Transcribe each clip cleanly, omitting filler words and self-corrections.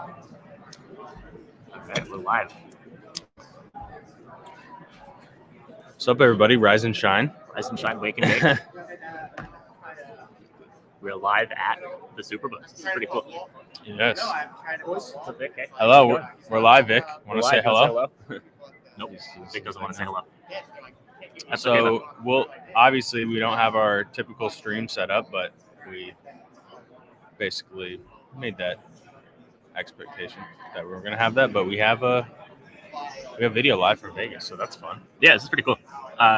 Okay, we're live. What's up, everybody? Rise and shine. Rise and shine, wake and bake. We're live at the Superbook. This is pretty cool. Yes. What's up, Vic? Hey, Hello. We're live, Vic. Want to say hello? Nope. Vic doesn't want to say hello. That's So, okay, we'll obviously we don't have our typical stream set up, but we basically made that expectation that we were going to have that. But we have video live from Vegas, so that's fun. Yeah, this is pretty cool.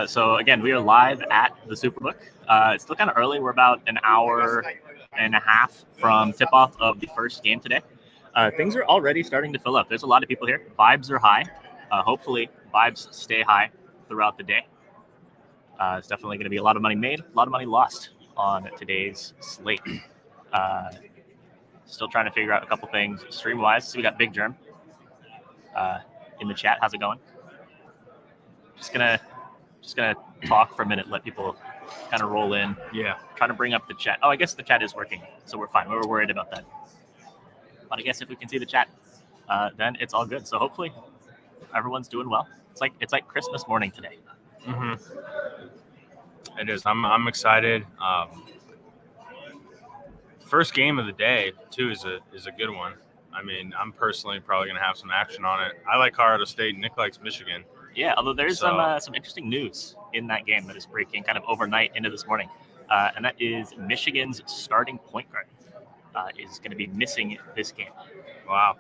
So again, we are live at the Superbook. It's still kind of early. We're about an hour and a half from tip-off of the first game today. Things are already starting to fill up. There's a lot of people here. Vibes are high. Hopefully, vibes stay high throughout the day. It's definitely going to be a lot of money made, a lot of money lost on today's slate. Still trying to figure out a couple things stream-wise. So we got Big Germ in the chat. How's it going? Just gonna talk for a minute, let people kind of roll in. Yeah. Try to bring up the chat. Oh, I guess the chat is working, so we're fine. We were worried about that. But I guess if we can see the chat, then it's all good. So hopefully everyone's doing well. It's like Christmas morning today. Mm-hmm. It is. I'm excited. First game of the day too is a good one. I mean, I'm personally probably going to have some action on it. I like Colorado State. Nick likes Michigan. Yeah, although there's some interesting news in that game that is breaking kind of overnight into this morning, and that is Michigan's starting point guard is going to be missing this game. Wow.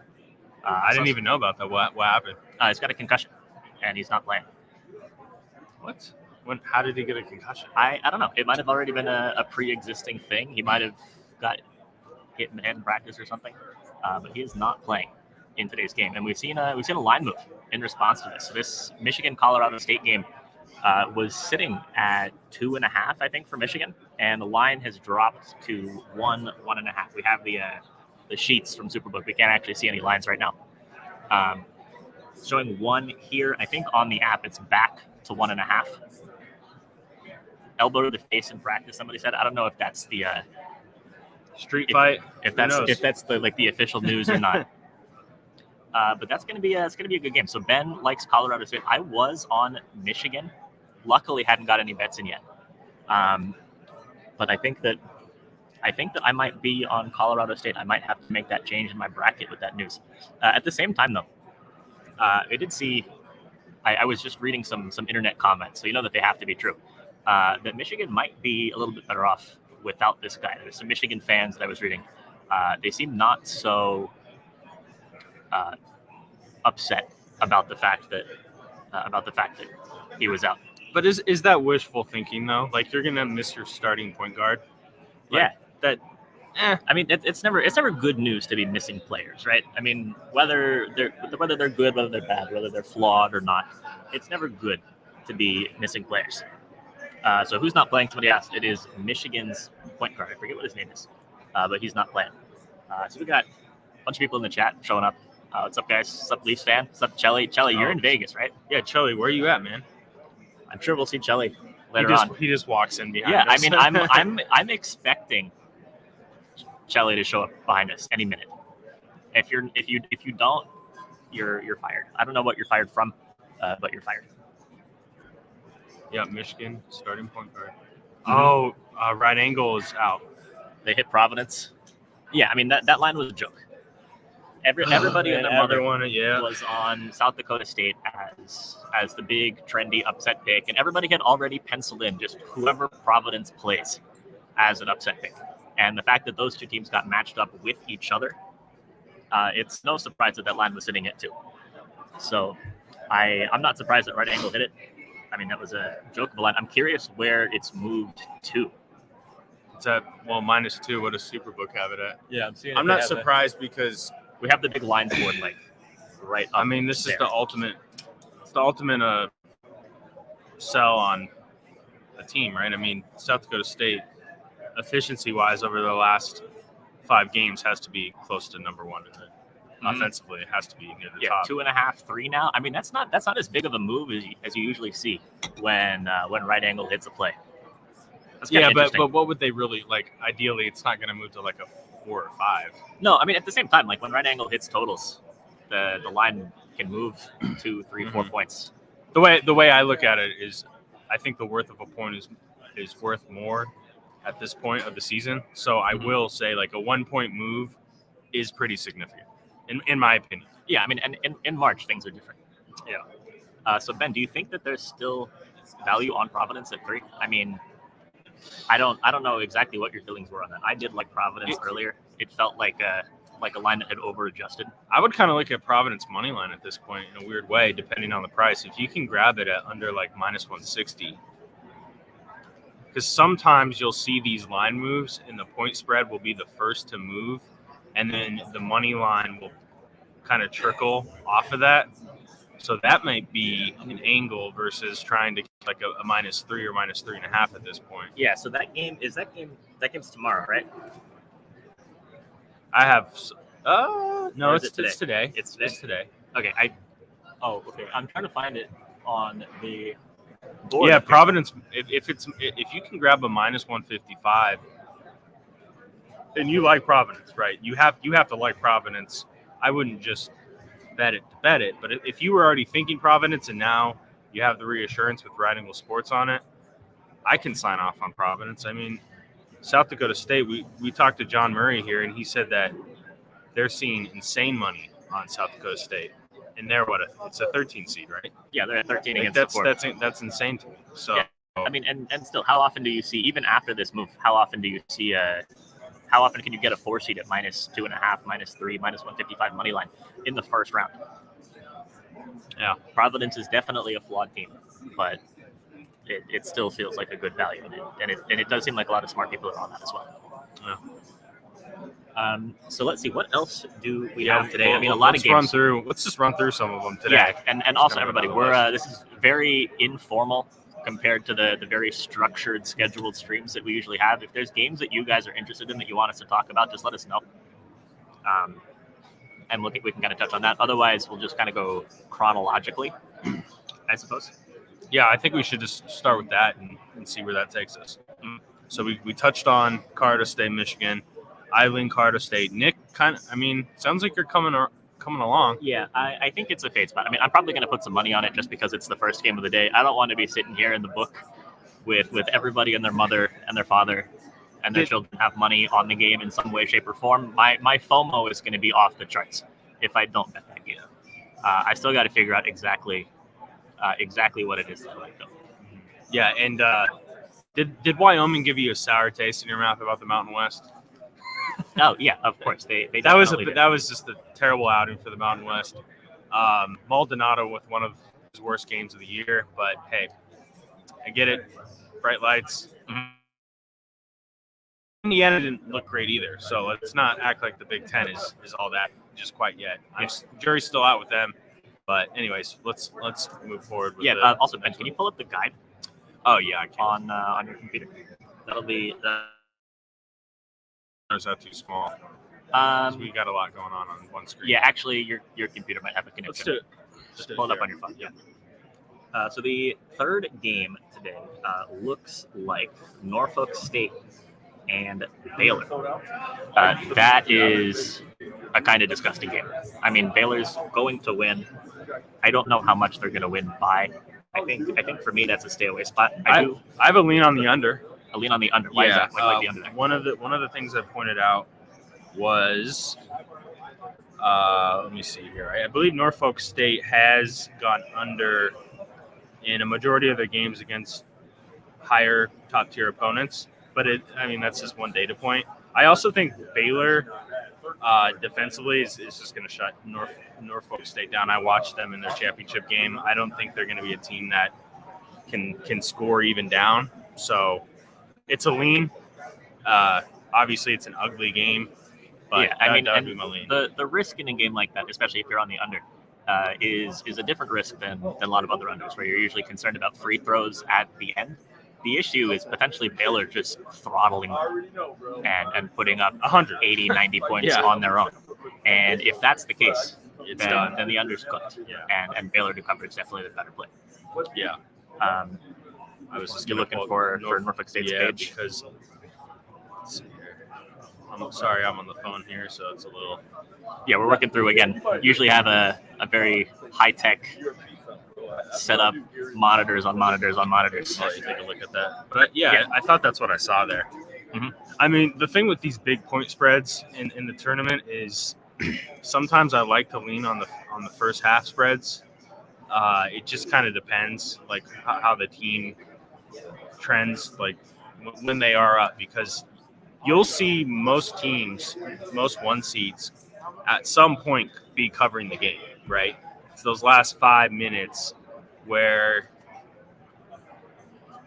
I didn't even know about that. What happened? He's got a concussion, and he's not playing. What? How did he get a concussion? I don't know. It might have already been a pre-existing thing. He might have got hit in the head in practice or something, but he is not playing in today's game. And we've seen a line move in response to this. So this Michigan-Colorado State game was sitting at 2.5, I think, for Michigan, and the line has dropped to 1.5. We have the sheets from Superbook. We can't actually see any lines right now. Showing 1 here. I think on the app it's back to 1.5. Elbow to the face in practice, somebody said. I don't know if that's the street fight. If that's the official news or not. But that's gonna be a good game. So Ben likes Colorado State. I was on Michigan. Luckily, hadn't got any bets in yet. But I think that I might be on Colorado State. I might have to make that change in my bracket with that news. At the same time, though, I did see. I was just reading some internet comments, so you know that they have to be true. That Michigan might be a little bit better off without this guy. There's some Michigan fans that I was reading. They seem not so upset about the fact that he was out. But is that wishful thinking though? Like you're gonna miss your starting point guard? Like, yeah. I mean, it's never good news to be missing players, right? I mean, whether they're good, whether they're bad, whether they're flawed or not, it's never good to be missing players. So who's not playing? Somebody asked. It is Michigan's point guard. I forget what his name is, but he's not playing. So we got a bunch of people in the chat showing up. What's up, guys? What's up, Leafs fan? What's up, Chelly? Chelly, you're in Vegas, right? Yeah, Chelly, where are you at, man? I'm sure we'll see Chelly later on. He just walks in behind us. Yeah, I mean, I'm expecting Chelly to show up behind us any minute. If you don't, you're fired. I don't know what you're fired from, but you're fired. Yeah, Michigan starting point guard. Mm-hmm. Right angle is out. They hit Providence. Yeah, I mean that line was a joke. Everybody and their mother was on South Dakota State as the big trendy upset pick, and everybody had already penciled in just whoever Providence plays as an upset pick. And the fact that those two teams got matched up with each other, it's no surprise that line was sitting at 2. So I'm not surprised that right angle hit it. I mean, that was a joke of a line. I'm curious where it's moved to. It's at -2. What does Superbook have it at? Yeah, I'm seeing. I'm not surprised because we have the big lines board right. I mean, this is the ultimate. It's the ultimate sell on a team, right? I mean, South Dakota State, efficiency-wise, over the last 5 games, has to be close to number 1 in it. Offensively, it has to be near the top. 2.5, 3 now. I mean, that's not as big of a move as you usually see when right angle hits a play. Yeah, but what would they really like? Ideally, it's not going to move to like a 4 or 5. No, I mean, at the same time, like when right angle hits totals, the line can move 2, 3, 4 points. The way I look at it is, I think the worth of a point is worth more at this point of the season. So I will say like a 1 point move is pretty significant, in my opinion. Yeah, I mean, and in March things are different. Yeah. So Ben, do you think that there's still value on Providence at 3? I mean, I don't know exactly what your feelings were on that. I did like Providence earlier. It felt like a line that had over-adjusted. I would kind of look at Providence money line at this point in a weird way, depending on the price. If you can grab it at under like minus 160, because sometimes you'll see these line moves and the point spread will be the first to move, and then the money line will kind of trickle off of that. So that might be an angle versus trying to get like a minus 3 or minus 3.5 at this point. Yeah. So that game's tomorrow, right? I have. No, it's today. It's today. Okay. Okay. I'm trying to find it on the board. Yeah, Providence. If you can grab a minus 155, then you like Providence, right? You have to like Providence. I wouldn't just bet it, but if you were already thinking Providence and now you have the reassurance with Right Angle Sports on it, I can sign off on Providence. I mean, South Dakota State, we talked to John Murray here, and he said that they're seeing insane money on South Dakota State. And they're it's a 13 seed, right? Yeah, they're at 13 like against that's insane to me. So yeah. I mean, and still, how often do you see, even after this move, how often can you get a 4 seed at minus 2.5, minus 3, minus 155 money line in the first round? Yeah, Providence is definitely a flawed team, but it still feels like a good value, and it does seem like a lot of smart people are on that as well. Yeah. So let's see, what else do we have today? I mean, a lot of games. Let's just run through some of them today. Yeah, and also everybody, this is very informal compared to the very structured, scheduled streams that we usually have. If there's games that you guys are interested in that you want us to talk about, just let us know. And we can kind of touch on that. Otherwise, we'll just kind of go chronologically, I suppose. Yeah, I think we should just start with that and see where that takes us. So we touched on Colorado State, Michigan. I lean Colorado State. Nick, sounds like you're coming along. Yeah, I think it's a fade spot. I mean, I'm probably going to put some money on it just because it's the first game of the day. I don't want to be sitting here in the book with everybody and their mother and their father and their children have money on the game in some way, shape, or form. My FOMO is going to be off the charts if I don't bet that game. I still got to figure out exactly what it is that I like, though. Yeah, and did Wyoming give you a sour taste in your mouth about the Mountain West? Oh yeah, of course. They that was just a terrible outing for the Mountain West. Maldonado with one of his worst games of the year, but hey, I get it. Bright lights. Indiana didn't look great either, so let's not act like the Big Ten is all that just quite yet. Jury's still out with them, but anyways, let's move forward. With Also, Ben, can you pull up the guide? Oh yeah, I can. On your computer. That'll be. Or is that too small? We got a lot going on one screen. Yeah, actually, your computer might have a connection. Let's do it. Just pull it up on your phone. Yeah. So the third game today looks like Norfolk State and Baylor. That is a kind of disgusting game. I mean, Baylor's going to win. I don't know how much they're going to win by. I think for me that's a stay away spot. I have a lean on the under. A lean on the under. Why is that? Why the under? One of the things I pointed out was let me see here. I believe Norfolk State has gone under in a majority of their games against higher top tier opponents, but that's just one data point. I also think Baylor defensively is just going to shut Norfolk State down. I watched them in their championship game. I don't think they're going to be a team that can score even down. So it's a lean. Obviously, it's an ugly game. But that would be my lean. The risk in a game like that, especially if you're on the under, is a different risk than a lot of other unders, where you're usually concerned about free throws at the end. The issue is potentially Baylor just throttling and putting up 180, 90 points on their own. And if that's the case, then the under's cooked. Yeah. And Baylor to cover is definitely the better play. Yeah. I was just looking for Norfolk State's page. Because I'm sorry, I'm on the phone here, so it's a little. Yeah, we're working through again. Usually have a very high tech setup, monitors on monitors on monitors. I'll let you take a look at that. But yeah. I thought that's what I saw there. Mm-hmm. I mean, the thing with these big point spreads in the tournament is sometimes I like to lean on the first half spreads. It just kind of depends, like how the team trends, like when they are up, because you'll see most teams, most one seeds, at some point be covering the game, right? It's those last 5 minutes where,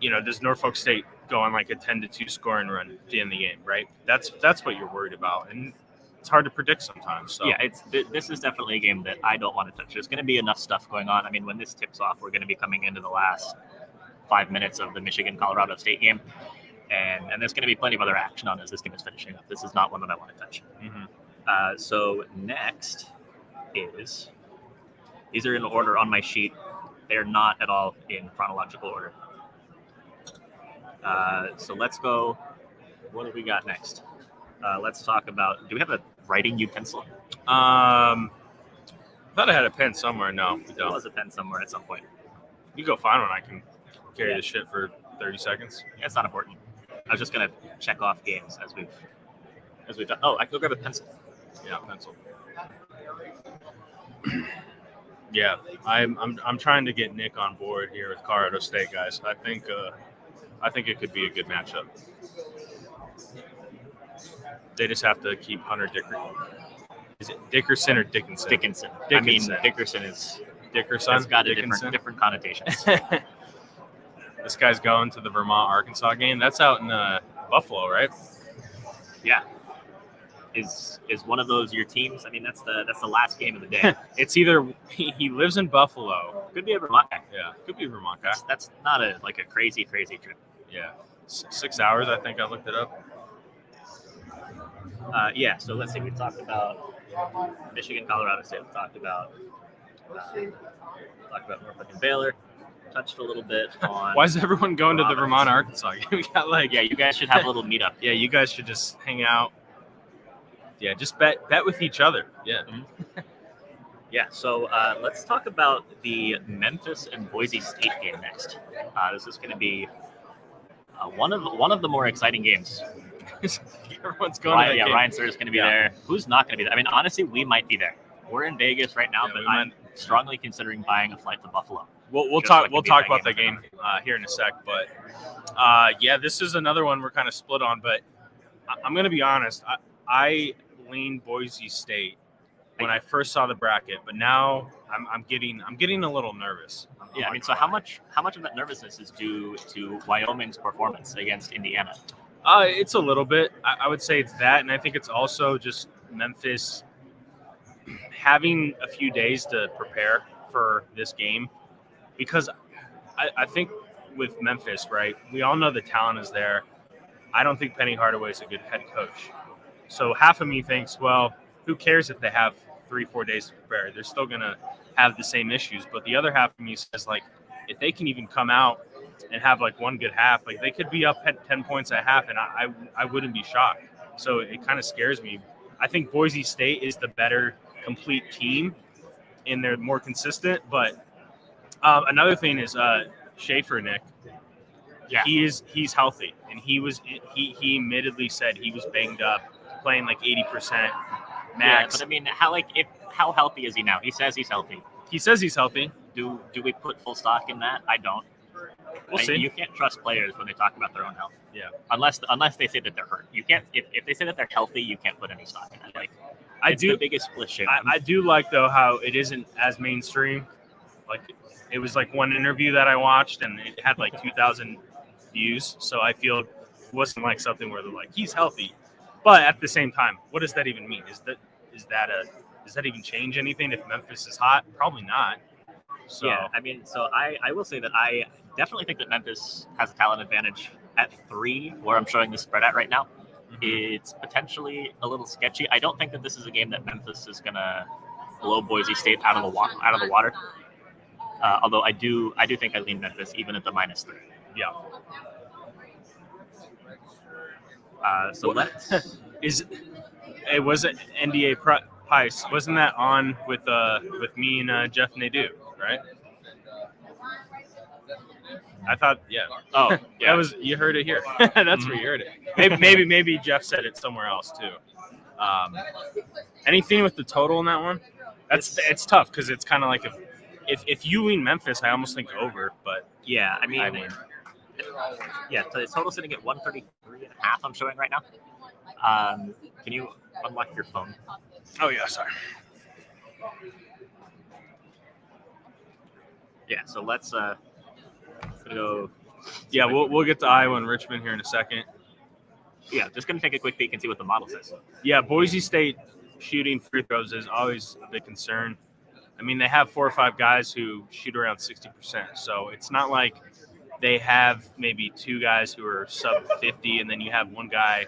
does Norfolk State go on like a 10-2 scoring run at the end of the game, right? That's what you're worried about, and it's hard to predict sometimes. So yeah, this is definitely a game that I don't want to touch. There's going to be enough stuff going on. I mean, when this tips off, we're going to be coming into the last 5 minutes of the Michigan-Colorado State game, and there's going to be plenty of other action on as this game is finishing up. This is not one that I want to touch. Mm-hmm. So next is, these are in order on my sheet. They're not at all in chronological order. So let's go. What do we got next? Let's talk about. Do we have a writing utensil? I thought I had a pen somewhere. No, we There don't. was a pen somewhere at some point. You go find one. I can carry this shit for 30 seconds. Yeah, it's not important. I was just gonna check off games as we've done. Oh, I can go grab a pencil. Yeah, pencil. Yeah, I'm trying to get Nick on board here with Colorado State, guys. I think it could be a good matchup. They just have to keep Hunter Dickerson. Is it Dickerson or Dickinson? Dickinson. Dickinson. I mean, Dickerson is Dickerson. It's got a Dickinson? different connotations. This guy's going to the Vermont-Arkansas game. That's out in Buffalo, right? Yeah. Is one of those your teams? I mean, that's the last game of the day. It's either he lives in Buffalo. Could be a Vermont guy. Yeah, could be a Vermont guy. That's not a crazy trip. Yeah, 6 hours. I think I looked it up. Yeah. So let's see. We talked about Michigan, Colorado State. We talked about Norfolk and Baylor. Touched a little bit on. Why is everyone going to the Vermont-Arkansas game? We got yeah. You guys should have a little meetup. Yeah, you guys should just hang out. Yeah, just bet with each other. Yeah. Mm-hmm. Yeah, so let's talk about the Memphis and Boise State game next. This is going to be one of the more exciting games. Everyone's going to that game. Ryan Sir is going to be there. Who's not going to be there? I mean, honestly, we might be there. We're in Vegas right now, but I'm strongly considering buying a flight to Buffalo. We'll talk about that game here in a sec. But yeah, this is another one we're kind of split on. But I'm going to be honest. I leaned Boise State when I first saw the bracket, but now I'm getting a little nervous. Yeah, I mean, so how much of that nervousness is due to Wyoming's performance against Indiana? It's a little bit. I would say it's that, and I think it's also just Memphis having a few days to prepare for this game, because I think with Memphis, right, we all know the talent is there. I don't think Penny Hardaway is a good head coach. So half of me thinks, well, who cares if they have 3-4 days to prepare? They're still going to have the same issues. But the other half of me says, like, if they can even come out and have, like, one good half, like, they could be up 10 points at half, and I wouldn't be shocked. So it kind of scares me. I think Boise State is the better complete team, and they're more consistent. But another thing is Schaefer, Nick. Yeah. He's healthy, and he admittedly said he was banged up, playing like 80% max. Yeah, but I mean, how healthy is he now? He says he's healthy. He says he's healthy. Do we put full stock in that? I don't. We'll see. You can't trust players when they talk about their own health. Yeah. Unless they say that they're hurt. You can't. If they say that they're healthy, you can't put any stock in that. Like, it's the biggest split shame. I do like though how it isn't as mainstream. Like, it was like one interview that I watched, and it had like 2,000 views. So I feel it wasn't like something where they're like, he's healthy. But at the same time, what does that even mean? Does that even change anything if Memphis is hot? Probably not. So yeah, I mean, so I will say that I definitely think that Memphis has a talent advantage at 3, where I'm showing the spread at right now. Mm-hmm. It's potentially a little sketchy. I don't think that this is a game that Memphis is gonna blow Boise State out of the water. Although I do think I lean Memphis even at the -3. Yeah. So let's It wasn't NDA Price. Wasn't that on with me and Jeff Nadeau, right? I thought, yeah. Oh, yeah. That was, you heard it here. That's where you heard it. Maybe Jeff said it somewhere else too. Anything with the total in that one? It's tough because it's kind of like if you lean Memphis, I almost think over, but yeah, I mean, I win. Yeah, so the total sitting at 133.5. I'm showing right now. Can you unlock your phone? Oh yeah, sorry. Yeah, so let's go. Yeah, we'll get to Iowa and Richmond here in a second. Yeah, just gonna take a quick peek and see what the model says. Yeah, Boise State shooting free throws is always a big concern. I mean, they have 4 or 5 guys who shoot around 60%, so it's not like they have maybe 2 guys who are sub 50, and then you have one guy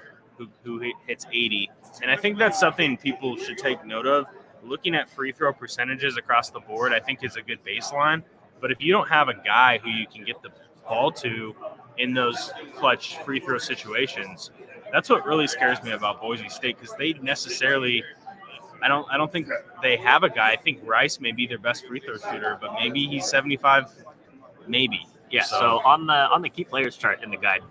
who hits 80. And I think that's something people should take note of. Looking at free throw percentages across the board, I think is a good baseline. But if you don't have a guy who you can get the ball to in those clutch free throw situations, that's what really scares me about Boise State, because they necessarily, I don't think they have a guy. I think Rice may be their best free throw shooter, but maybe he's 75, maybe. Yeah. So on the key players chart in the guide,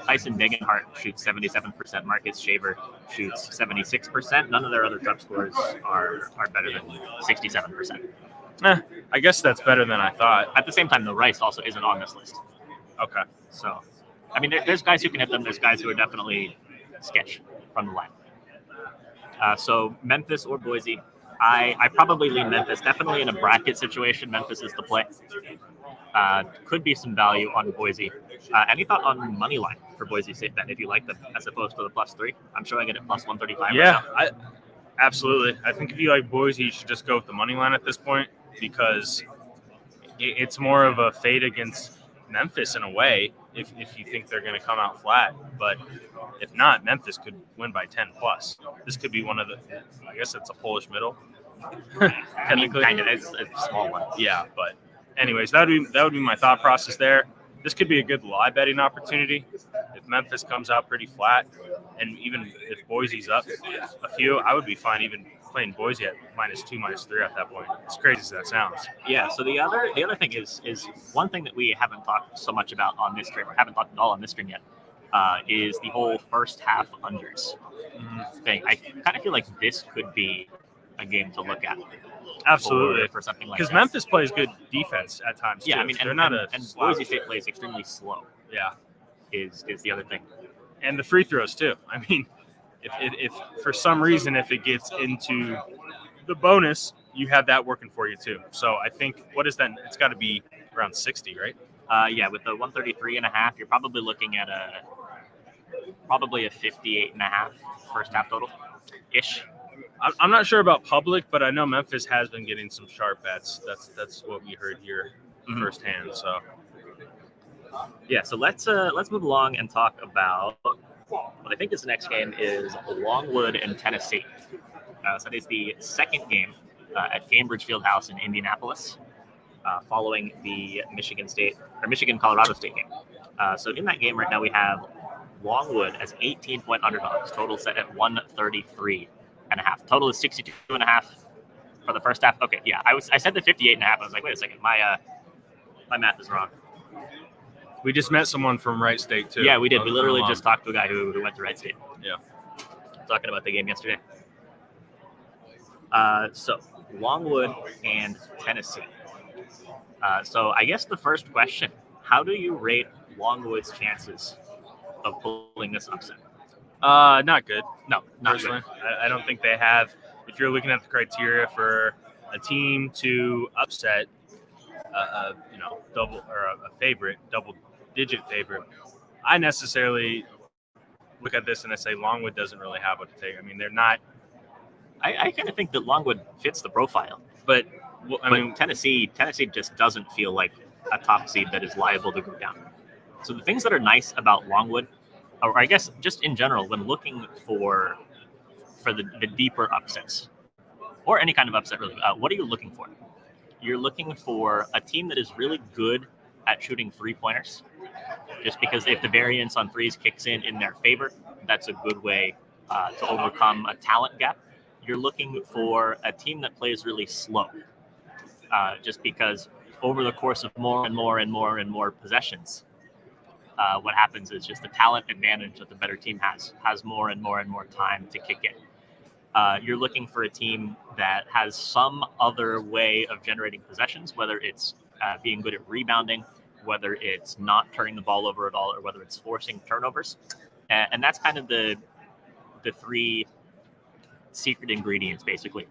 Tyson Degenhart shoots 77%. Marcus Shaver shoots 76%. None of their other top scorers are better than 67%. I guess that's better than I thought. At the same time, though, Rice also isn't on this list. Okay. So, I mean, there's guys who can hit them. There's guys who are definitely sketch from the line. So Memphis or Boise, I probably lean Memphis. Definitely in a bracket situation, Memphis is the play. Could be some value on Boise. Any thought on money line for Boise State then, if you like them, as opposed to the +3? I'm showing it at +135. Yeah, right now. Absolutely. I think if you like Boise, you should just go with the money line at this point, because it's more of a fade against Memphis in a way, if you think they're going to come out flat. But if not, Memphis could win by 10 plus. This could be one of the, I guess it's a Polish middle. I mean, kind of. It's a small one. Yeah, but anyways, that would be my thought process there. This could be a good live betting opportunity if Memphis comes out pretty flat, and even if Boise's up a few, I would be fine even playing Boise at -2, -3 at that point. As crazy as that sounds. Yeah. So the other thing is one thing that we haven't talked so much about on this stream, or haven't talked at all on this stream yet, is the whole first half unders thing. I kind of feel like this could be a game to look at. Absolutely, for something like because that. Memphis plays good defense at times. Yeah, too. I mean, they're and not and Boise State plays extremely slow. Yeah, is the other thing, and the free throws too. I mean, if for some reason if it gets into the bonus, you have that working for you too. So I think, what is that? It's got to be around 60, right? Yeah, with the 133.5, you're probably looking at probably a 58.5 first half total ish. I'm not sure about public, but I know Memphis has been getting some sharp bets. That's what we heard here firsthand. So yeah, so let's move along and talk about what I think is the next game is Longwood and Tennessee. So that is the second game at Cambridge Fieldhouse in Indianapolis, following the Michigan-Colorado State game. So in that game right now we have Longwood as 18-point underdogs. Total set at 133.5. Total is 62.5 for the first half. Okay, yeah, I said the 58.5. I was like, wait a second, my math is wrong. We just met someone from Wright State too. Yeah, we did. We literally just talked to a guy who went to Wright State. Yeah, talking about the game yesterday. So Longwood and Tennessee. So I guess the first question: how do you rate Longwood's chances of pulling this upset? Not good. No, not personally. good. I don't think they have. If you're looking at the criteria for a team to upset, double or a favorite, double-digit favorite, I necessarily look at this and I say Longwood doesn't really have what to take. I mean, they're not. I kind of think that Longwood fits the profile, but I mean, Tennessee just doesn't feel like a top seed that is liable to go down. So the things that are nice about Longwood, or I guess just in general, when looking for the deeper upsets, or any kind of upset really, what are you looking for? You're looking for a team that is really good at shooting three-pointers, just because if the variance on threes kicks in their favor, that's a good way to overcome a talent gap, you're looking for a team that plays really slow. Just because over the course of more and more possessions, what happens is just the talent advantage that the better team has more and more time to kick in. You're looking for a team that has some other way of generating possessions, whether it's being good at rebounding, whether it's not turning the ball over at all, or whether it's forcing turnovers. And that's kind of the three secret ingredients, basically,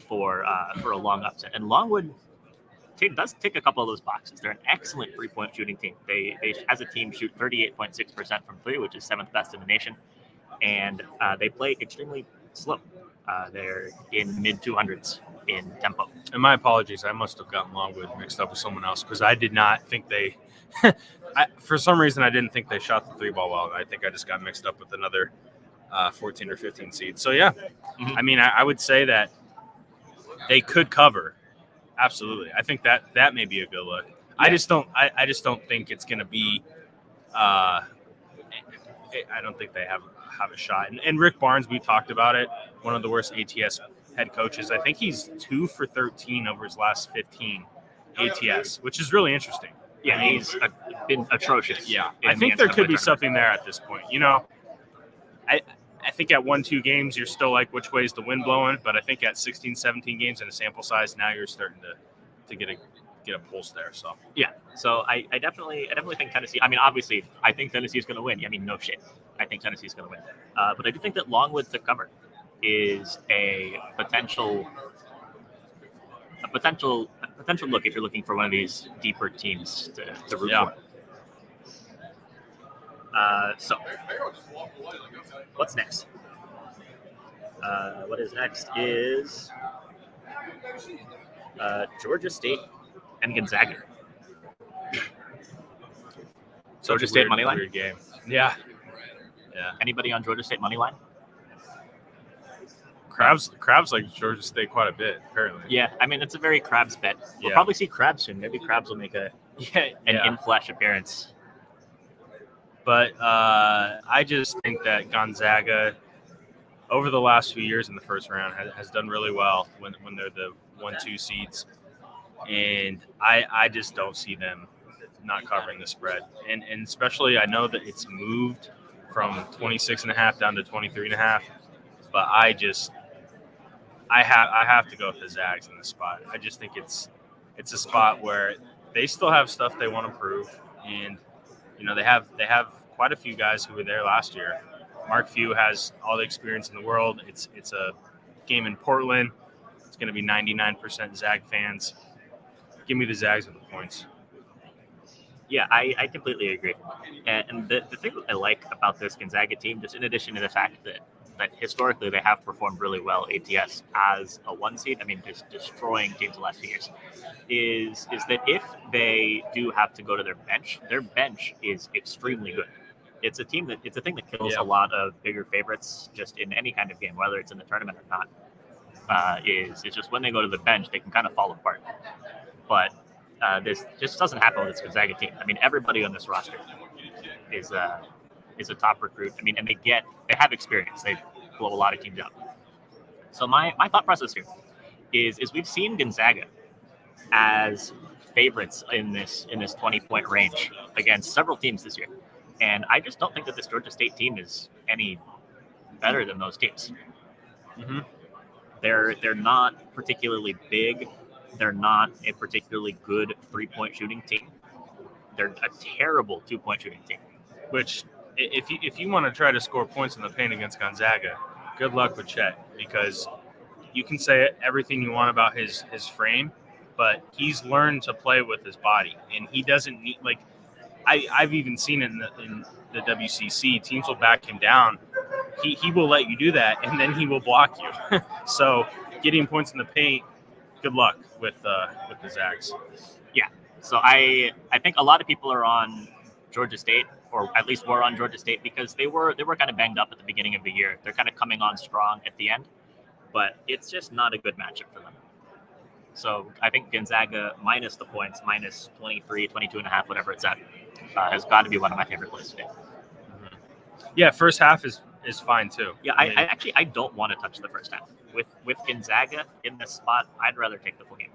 for a long upset. And Longwood does tick a couple of those boxes. They're an excellent three-point shooting team. They as a team, shoot 38.6% from three, which is 7th best in the nation. And they play extremely slow. They're in mid-200s in tempo. And my apologies, I must have gotten Longwood mixed up with someone else, because I did not think they for some reason I didn't think they shot the three ball well. I think I just got mixed up with another 14 or 15 seed. So yeah, I mean, I would say that they could cover. Absolutely. I think that may be a good look. Yeah. I just don't think it's going to be I don't think they have a shot. And Rick Barnes, we talked about it, one of the worst ATS head coaches. I think he's 2 for 13 over his last 15 ATS, which is really interesting. Yeah, he's been atrocious. Yeah, I think there could be something there at this point. You know, I think at 1-2 games, you're still like, which way's the wind blowing? But I think at 16, 17 games in a sample size, now you're starting to get a pulse there. So yeah, so I definitely think Tennessee. I mean, obviously, I think Tennessee's going to win. I mean, no shit, I think Tennessee's going to win. But I do think that Longwood to cover is a potential look if you're looking for one of these deeper teams to root for. So, what's next? What is next is Georgia State and Gonzaga. Georgia State money line. Weird game. Yeah. Anybody on Georgia State money line? Crabs like Georgia State quite a bit, apparently. Yeah, I mean, it's a very Crabs bet. We'll probably see Crabs soon. Maybe Crabs will make an in-flash appearance. But I just think that Gonzaga, over the last few years in the first round, has done really well when they're the 1-2 seeds. And I just don't see them not covering the spread. And especially, I know that it's moved from 26.5 down to 23.5. But I have to go with the Zags in this spot. I just think it's a spot where they still have stuff they want to prove, and you know they have quite a few guys who were there last year. Mark Few has all the experience in the world. It's a game in Portland. It's going to be 99% Zag fans. Give me the Zags with the points. Yeah, I completely agree. And the thing that I like about this Gonzaga team, just in addition to the fact that historically they have performed really well ATS as a 1 seed, I mean, just destroying teams the last few years, is that if they do have to go to their bench is extremely good. It's a thing that kills a lot of bigger favorites just in any kind of game, whether it's in the tournament or not. It's just when they go to the bench, they can kind of fall apart. But this just doesn't happen with this Gonzaga team. I mean, everybody on this roster is a top recruit. I mean, and they have experience. They blow a lot of teams out. So my thought process here is we've seen Gonzaga as favorites in this 20-point range against several teams this year. And I just don't think that this Georgia State team is any better than those teams. Mm-hmm. They're not particularly big. They're not a particularly good 3-point shooting team. They're a terrible 2-point shooting team. Which, if you want to try to score points in the paint against Gonzaga, good luck with Chet, because you can say everything you want about his frame, but he's learned to play with his body, and he doesn't need I've even seen it in the WCC. Teams will back him down. He will let you do that, and then he will block you. So getting points in the paint, good luck with the Zags. Yeah. So I think a lot of people are on Georgia State, or at least were on Georgia State, because they were kind of banged up at the beginning of the year. They're kind of coming on strong at the end, but it's just not a good matchup for them. So I think Gonzaga minus the points, minus 23, 22.5, whatever it's at, has got to be one of my favorite plays today. Mm-hmm. Yeah, first half is is fine too. Yeah, I don't want to touch the first half. With Gonzaga in this spot, I'd rather take the full game.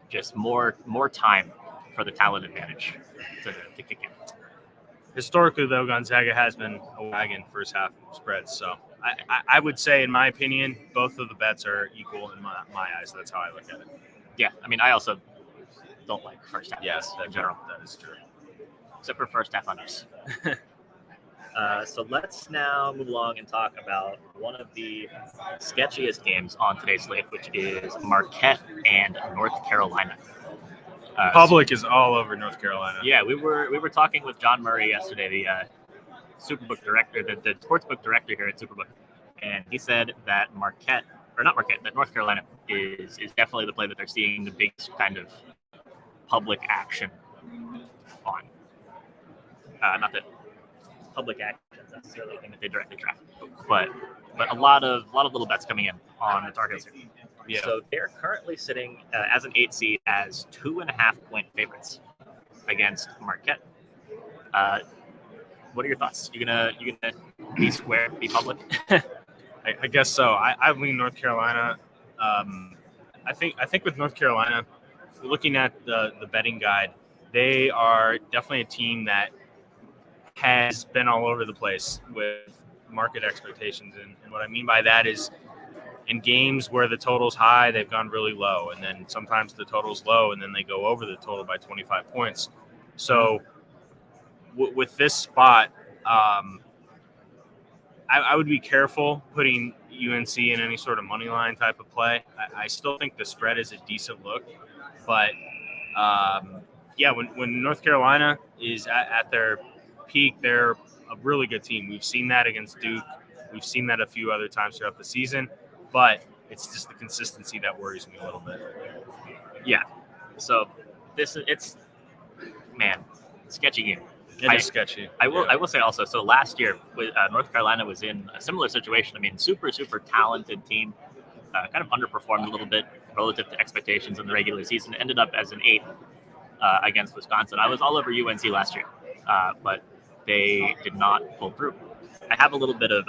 Just more time for the talent advantage to kick in. Historically, though, Gonzaga has been a wagon first half spreads. So I would say, in my opinion, both of the bets are equal in my eyes. That's how I look at it. Yeah, I mean, I also don't like first half. Yes, in general. That is true. Except for first half unders. So let's now move along and talk about one of the sketchiest games on today's slate, which is Marquette and North Carolina. Public is all over North Carolina. Yeah, we were talking with John Murray yesterday, the Superbook director, the sportsbook director here at Superbook, and he said that North Carolina is definitely the play that they're seeing the biggest kind of public action on. Not that public action is necessarily a thing that they directly track, but a lot of little bets coming in on the Tar Heels here. Yeah. So they're currently sitting as an 8 seed as 2.5-point favorites against Marquette. What are your thoughts? You gonna be square, be public? I guess so. I lean North Carolina. I think with North Carolina, looking at the betting guide, they are definitely a team that has been all over the place with market expectations. And what I mean by that is in games where the total's high, they've gone really low. And then sometimes the total's low, and then they go over the total by 25 points. So with this spot, I would be careful putting UNC in any sort of money line type of play. I still think the spread is a decent look. But, when North Carolina is at their peak, they're a really good team. We've seen that against Duke. We've seen that a few other times throughout the season. But it's just the consistency that worries me a little bit. Yeah. So sketchy game. It is sketchy. I will say also, so last year, North Carolina was in a similar situation. I mean, super talented team, kind of underperformed a little bit relative to expectations in the regular season. Ended up as an 8 against Wisconsin. I was all over UNC last year, but they did not pull through. I have a little bit of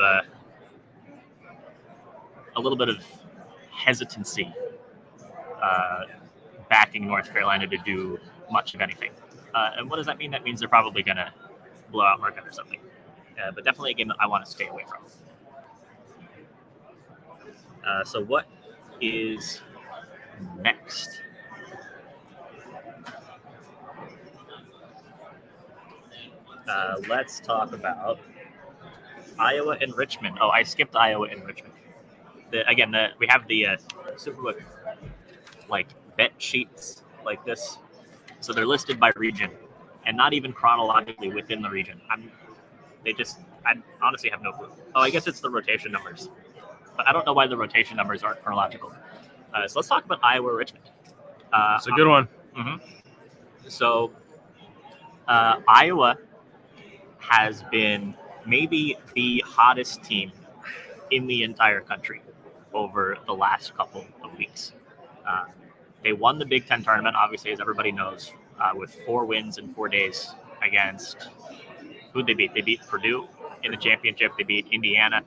hesitancy backing North Carolina to do much of anything. And what does that mean? That means they're probably going to blow out Marquette or something. But definitely a game that I want to stay away from. So what is next? Let's talk about Iowa and Richmond. Oh, I skipped Iowa and Richmond. We have the Superbook bet sheets like this. So they're listed by region, and not even chronologically within the region. I honestly have no clue. Oh, I guess it's the rotation numbers, but I don't know why the rotation numbers aren't chronological. So let's talk about Iowa Richmond. It's a good one. Mm-hmm. So Iowa has been maybe the hottest team in the entire country over the last couple of weeks. They won the Big Ten tournament, obviously, as everybody knows, with 4 wins in 4 days against who'd they beat? They beat Purdue in the championship. They beat Indiana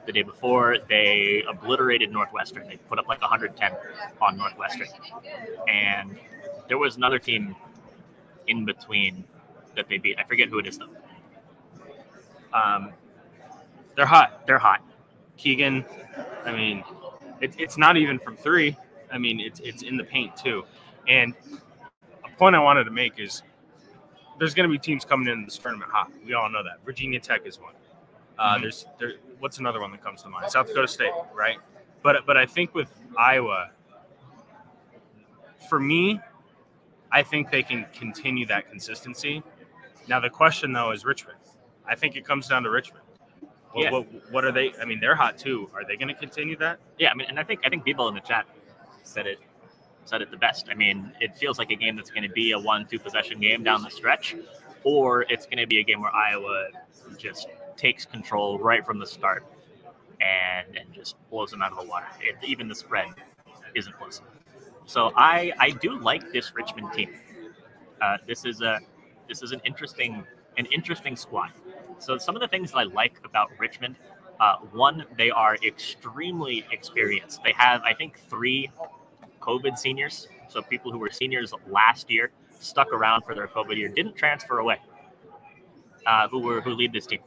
the day before. They obliterated Northwestern. They put up 110 on Northwestern. And there was another team in between that they beat. I forget who it is, though. They're hot. They're hot. Keegan, I mean, it's not even from 3. I mean, it's in the paint too. And a point I wanted to make is there's going to be teams coming into this tournament hot. We all know that. Virginia Tech is one. What's another one that comes to mind? South Dakota State, right? But I think with Iowa, for me, I think they can continue that consistency. Now the question though is Richmond. I think it comes down to Richmond. What are they? I mean, they're hot too. Are they going to continue that? Yeah, I mean, and I think people in the chat said it the best. I mean, it feels like a game that's going to be a 1-2 possession game down the stretch, or it's going to be a game where Iowa just takes control right from the start and just blows them out of the water. Even the spread isn't close. So I do like this Richmond team. This is an interesting squad. So some of the things that I like about Richmond, one, they are extremely experienced. They have, I think, 3 COVID seniors. So people who were seniors last year stuck around for their COVID year, didn't transfer away, who lead this team.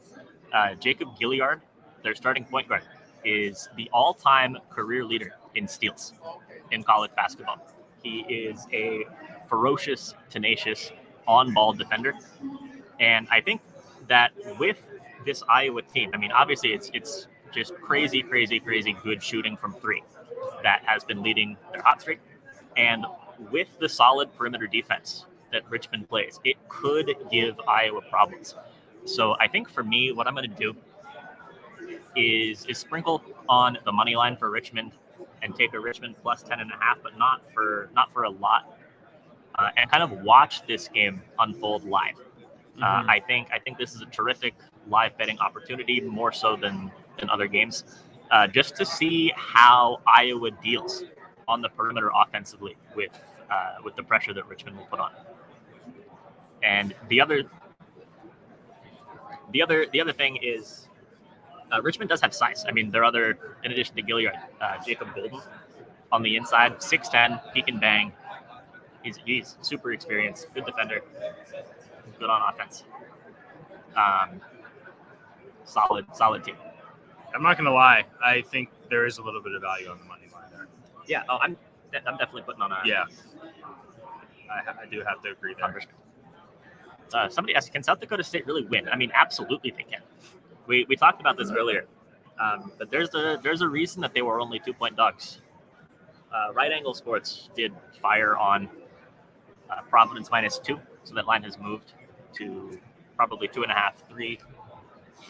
Jacob Gilliard, their starting point guard, is the all-time career leader in steals in college basketball. He is a ferocious, tenacious, on-ball defender. And I think that with this Iowa team, I mean, obviously it's just crazy good shooting from 3 that has been leading their hot streak. And with the solid perimeter defense that Richmond plays, it could give Iowa problems. So I think for me, what I'm going to do is sprinkle on the money line for Richmond and take a Richmond plus 10.5, but not for a lot, and kind of watch this game unfold live. I think this is a terrific live betting opportunity, more so than other games, just to see how Iowa deals on the perimeter offensively with the pressure that Richmond will put on. And the other thing is Richmond does have size. I mean, in addition to Gilliard, Jacob Golden on the inside, 6'10", he can bang. He's super experienced, good defender, good on offense. Solid team. I'm not going to lie. I think there is a little bit of value on the money line there. Yeah. Oh, I'm definitely putting on a. Yeah. I do have to agree there. Somebody asked, can South Dakota State really win? I mean, absolutely they can. We talked about this earlier, but there's a reason that they were only 2-point dogs. Right Angle Sports did fire on Providence -2, so that line has moved to probably 2.5, 3.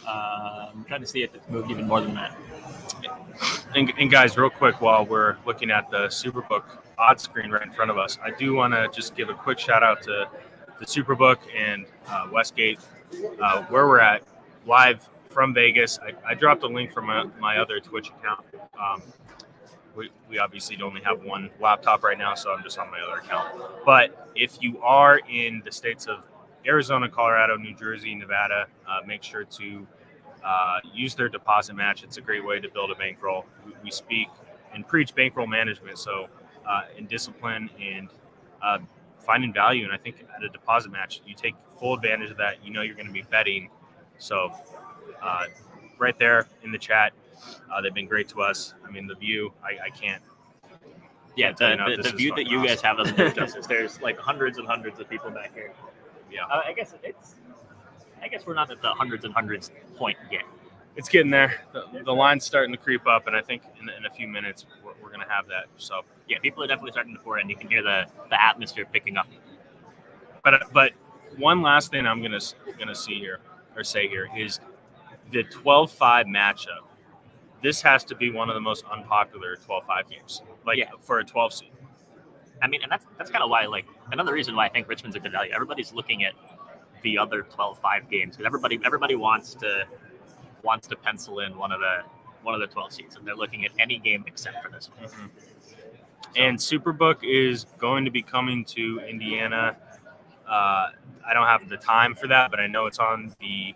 I'm trying to see if it's moved even more than that. And guys, real quick, while we're looking at the Superbook odds screen right in front of us, I do want to just give a quick shout out to the Superbook and Westgate, where we're at live from Vegas. I dropped a link from my other Twitch account. We obviously only have one laptop right now, so I'm just on my other account. But if you are in the states of Arizona, Colorado, New Jersey, Nevada, make sure to use their deposit match. It's a great way to build a bankroll. We speak and preach bankroll management, so in discipline and finding value. And I think at a deposit match, you take full advantage of that. You know you're going to be betting. So right there in the chat, they've been great to us. I mean, the view, I can't. Yeah, the view that you guys have doesn't do justice. There's like hundreds and hundreds of people back here. Yeah, I guess we're not at the hundreds and hundreds point yet. It's getting there. The line's starting to creep up, and I think in a few minutes we're going to have that. So yeah, people are definitely starting to pour in. You can hear the atmosphere picking up. But one last thing I'm gonna say here is the 12-5 matchup. This has to be one of the most unpopular 12-5 games, for a 12 seed. I mean, and that's kind of why, like, another reason why I think Richmond's a good value. Everybody's looking at the other 12-5 games because everybody wants to pencil in one of the 12 seeds, and they're looking at any game except for this one. Mm-hmm. And Superbook is going to be coming to Indiana. I don't have the time for that, but I know it's on the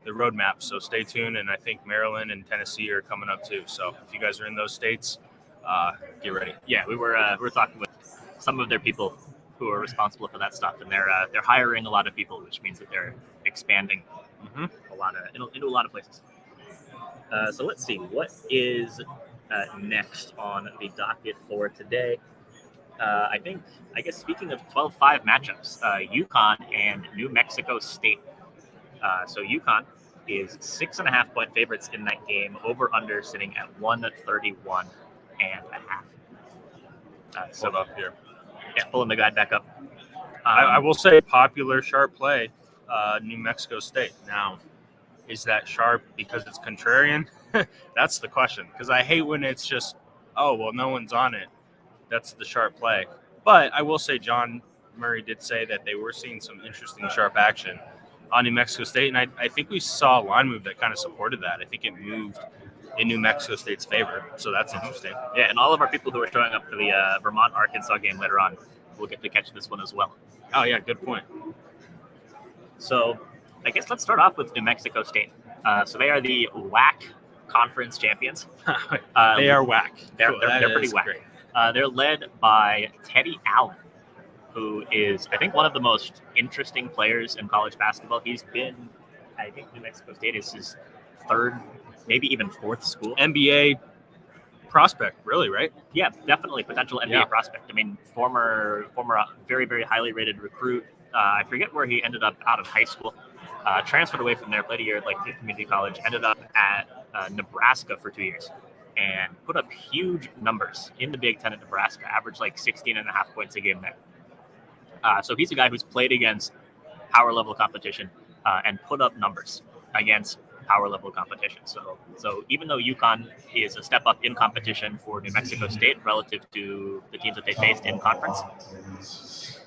roadmap, so stay tuned. And I think Maryland and Tennessee are coming up too. So if you guys are in those states, get ready. Yeah, we were talking with some of their people who are responsible for that stuff, and they're hiring a lot of people, which means that they're expanding into a lot of places. So let's see what is next on the docket for today. I guess speaking of 12-5 matchups, UConn and New Mexico State. So UConn is 6.5-point favorites in that game. Over under sitting at 131.5. Hold up here. Yeah, pulling the guide back up. I will say popular sharp play, New Mexico State. Now, is that sharp because it's contrarian? That's the question. Because I hate when it's just, oh, well, no one's on it. That's the sharp play. But I will say John Murray did say that they were seeing some interesting sharp action on New Mexico State. And I think we saw a line move that kind of supported that. I think it moved in New Mexico State's favor. So that's interesting. Yeah, and all of our people who are showing up for the Vermont-Arkansas game later on will get to catch this one as well. Oh, yeah, good point. So I guess let's start off with New Mexico State. So they are the WAC conference champions. They are whack. They're pretty whack. They're led by Teddy Allen, who is, I think, one of the most interesting players in college basketball. He's been, I think New Mexico State is his third, maybe even fourth school. NBA prospect, really, right? Yeah, definitely potential NBA prospect. I mean, former very, very highly rated recruit. I forget where he ended up out of high school. Transferred away from there, played a year at community college, ended up at Nebraska for 2 years, and put up huge numbers in the Big Ten at Nebraska, averaged 16.5 points a game there. So he's a guy who's played against power level competition and put up numbers against power level competition. So even though UConn is a step up in competition for New Mexico State relative to the teams that they faced in conference, it's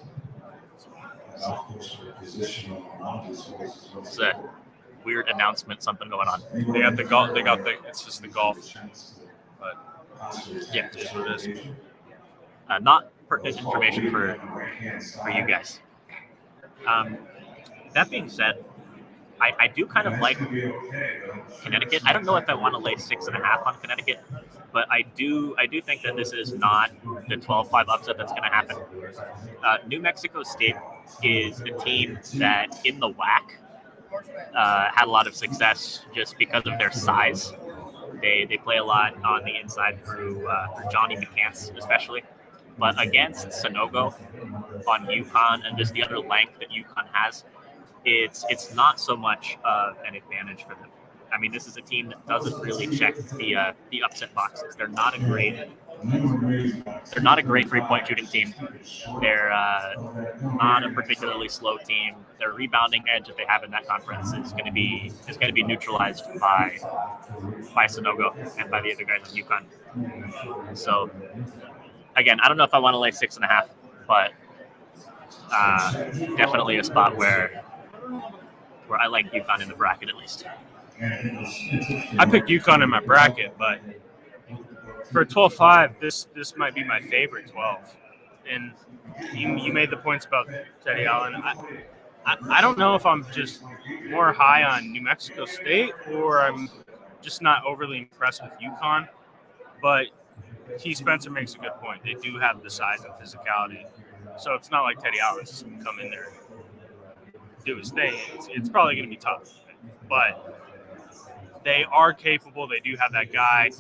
a weird announcement, something going on. They got the golf. It's just the golf. But yeah, it is what it is. Not pertinent information for you guys. That being said, I do kind of like Connecticut. I don't know if I want to lay 6.5 on Connecticut, but I do think that this is not the 12-5 upset that's going to happen. New Mexico State is a team that in the WAC had a lot of success just because of their size. They play a lot on the inside through Johnny McCants especially. But against Sonogo on UConn and just the other length that UConn has, it's not so much of an advantage for them. I mean, this is a team that doesn't really check the upset boxes. They're not a great 3-point shooting team. They're not a particularly slow team. Their rebounding edge that they have in that conference is going to be neutralized by Sonogo and by the other guys on UConn. So again, I don't know if I want to lay 6.5, but definitely a spot where I like UConn in the bracket at least. I picked UConn in my bracket, but for a 12-5, this might be my favorite 12. And you made the points about Teddy Allen. I don't know if I'm just more high on New Mexico State or I'm just not overly impressed with UConn. But T. Spencer makes a good point. They do have the size and physicality. So it's not like Teddy Allen's just going to come in there and do his thing. It's probably going to be tough. But they are capable. They do have that guy.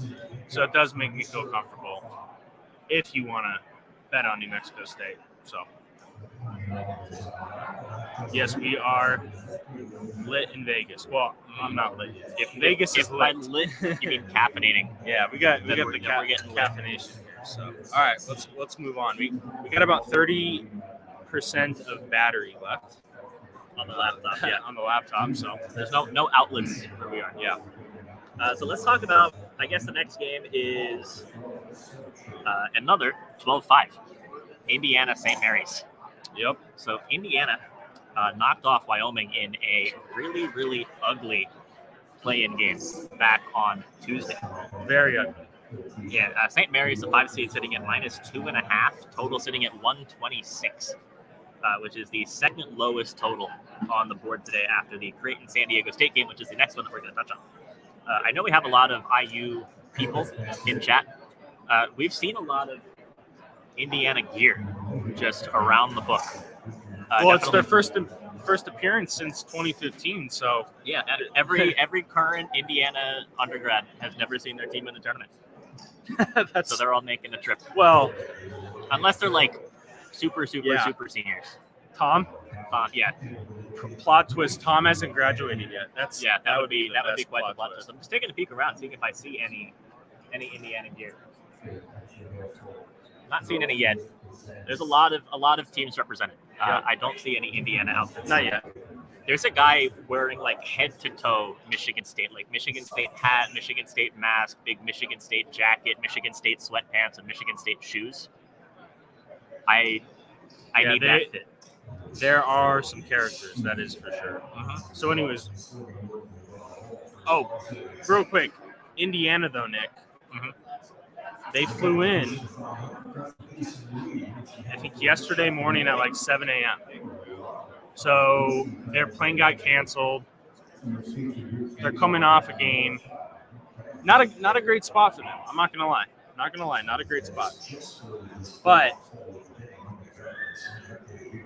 So it does make me feel comfortable if you want to bet on New Mexico State. So, yes, we are lit in Vegas. Well, I'm not lit. If Vegas is lit, you mean caffeinating. Yeah, we got the caffeination here. So, all right, let's move on. We got about 30% of battery left on the laptop. Yeah, on the laptop. So there's no outlets where we are. Yeah. So let's talk about. I guess the next game is another 12-5. Indiana St. Mary's. Yep. So Indiana knocked off Wyoming in a really, really ugly play-in game back on Tuesday. Very ugly. Yeah, St. Mary's, the 5 seed, sitting at -2.5. Total sitting at 126, which is the second lowest total on the board today after the Creighton San Diego State game, which is the next one that we're going to touch on. I know we have a lot of IU people in chat. We've seen a lot of Indiana gear just around the book. Well, it's their first appearance since 2015. So yeah, every current Indiana undergrad has never seen their team in the tournament. So they're all making the trip. Well, unless they're like super seniors. Tom, yeah. Plot twist: Tom hasn't graduated yet. That would be quite the plot twist. I'm just taking a peek around, seeing if I see any Indiana gear. Not seeing any yet. There's a lot of teams represented. I don't see any Indiana outfits. Not yet. There's a guy wearing like head to toe Michigan State, like Michigan State hat, Michigan State mask, big Michigan State jacket, Michigan State sweatpants, and Michigan State shoes. I need that fit. There are some characters, that is for sure. So anyways, real quick, Indiana though, Nick, they flew in, I think yesterday morning at like 7 a.m. So their plane got canceled. They're coming off a game. Not a great spot for them. I'm not gonna lie. Not a great spot. But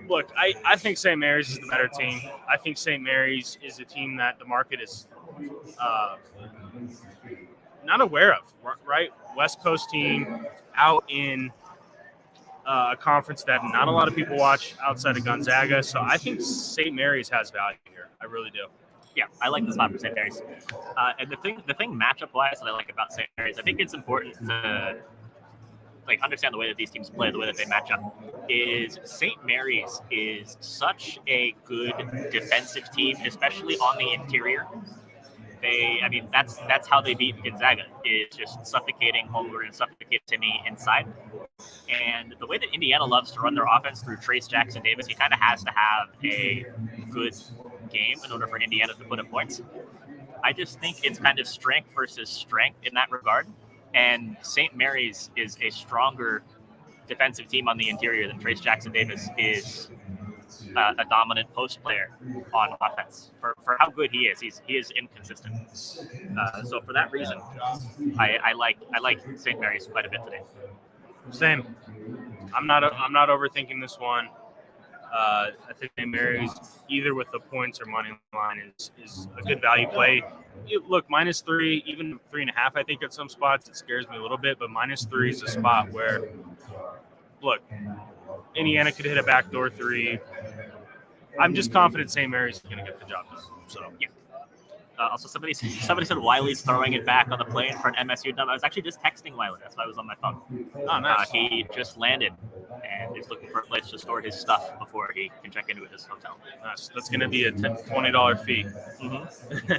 look, I think St. Mary's is the better team. I think St. Mary's is a team that the market is not aware of, right? West Coast team out in a conference that not a lot of people watch outside of Gonzaga. So I think St. Mary's has value here. I really do. Yeah, I like the spot for St. Mary's. And the thing matchup-wise that I like about St. Mary's, I think it's important to understand the way that these teams play, the way that they match up, is St. Mary's is such a good defensive team, especially on the interior. That's how they beat Gonzaga, is just suffocating Holmgren and suffocating Timmy inside. And the way that Indiana loves to run their offense through Trace Jackson Davis, he kind of has to have a good game in order for Indiana to put up points. I just think it's kind of strength versus strength in that regard. And St. Mary's is a stronger defensive team on the interior than Trace Jackson Davis is a dominant post player on offense. For how good he is inconsistent. So for that reason, I like St. Mary's quite a bit today. Same. I'm not overthinking this one. I think St. Mary's, either with the points or money line, is a good value play. Look, -3, even 3.5, I think at some spots it scares me a little bit, but -3 is a spot where, look, Indiana could hit a backdoor 3. I'm just confident St. Mary's is going to get the job done. So yeah. Also, somebody said Wiley's throwing it back on the plane for an MSU dub. I was actually just texting Wiley. That's why I was on my phone. Oh, nice. He just landed and is looking for a place to store his stuff before he can check into his hotel. Nice. That's going to be a $20 fee. Mm-hmm.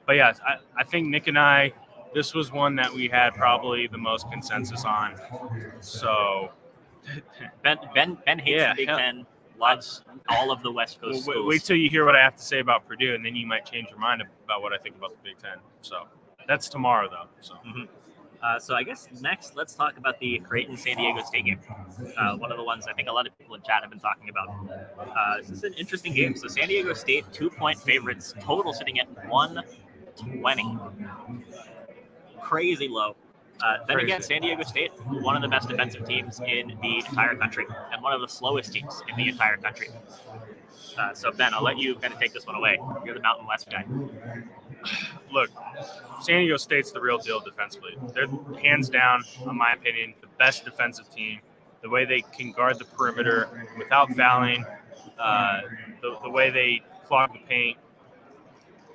But yeah, I think Nick and I, this was one that we had probably the most consensus on. So Ben hates the Big Ten. Loves all of the West Coast schools. Wait till you hear what I have to say about Purdue, and then you might change your mind about what I think about the Big Ten. So that's tomorrow, though. So, so I guess next, let's talk about the Creighton-San Diego State game. One of the ones I think a lot of people in chat have been talking about. This is an interesting game. So San Diego State, 2-point favorites, total sitting at 120. Crazy low. Then again, San Diego State, one of the best defensive teams in the entire country and one of the slowest teams in the entire country. So, Ben, I'll let you kind of take this one away. You're the Mountain West guy. Look, San Diego State's the real deal defensively. They're hands down, in my opinion, the best defensive team. The way they can guard the perimeter without fouling, the way they clog the paint.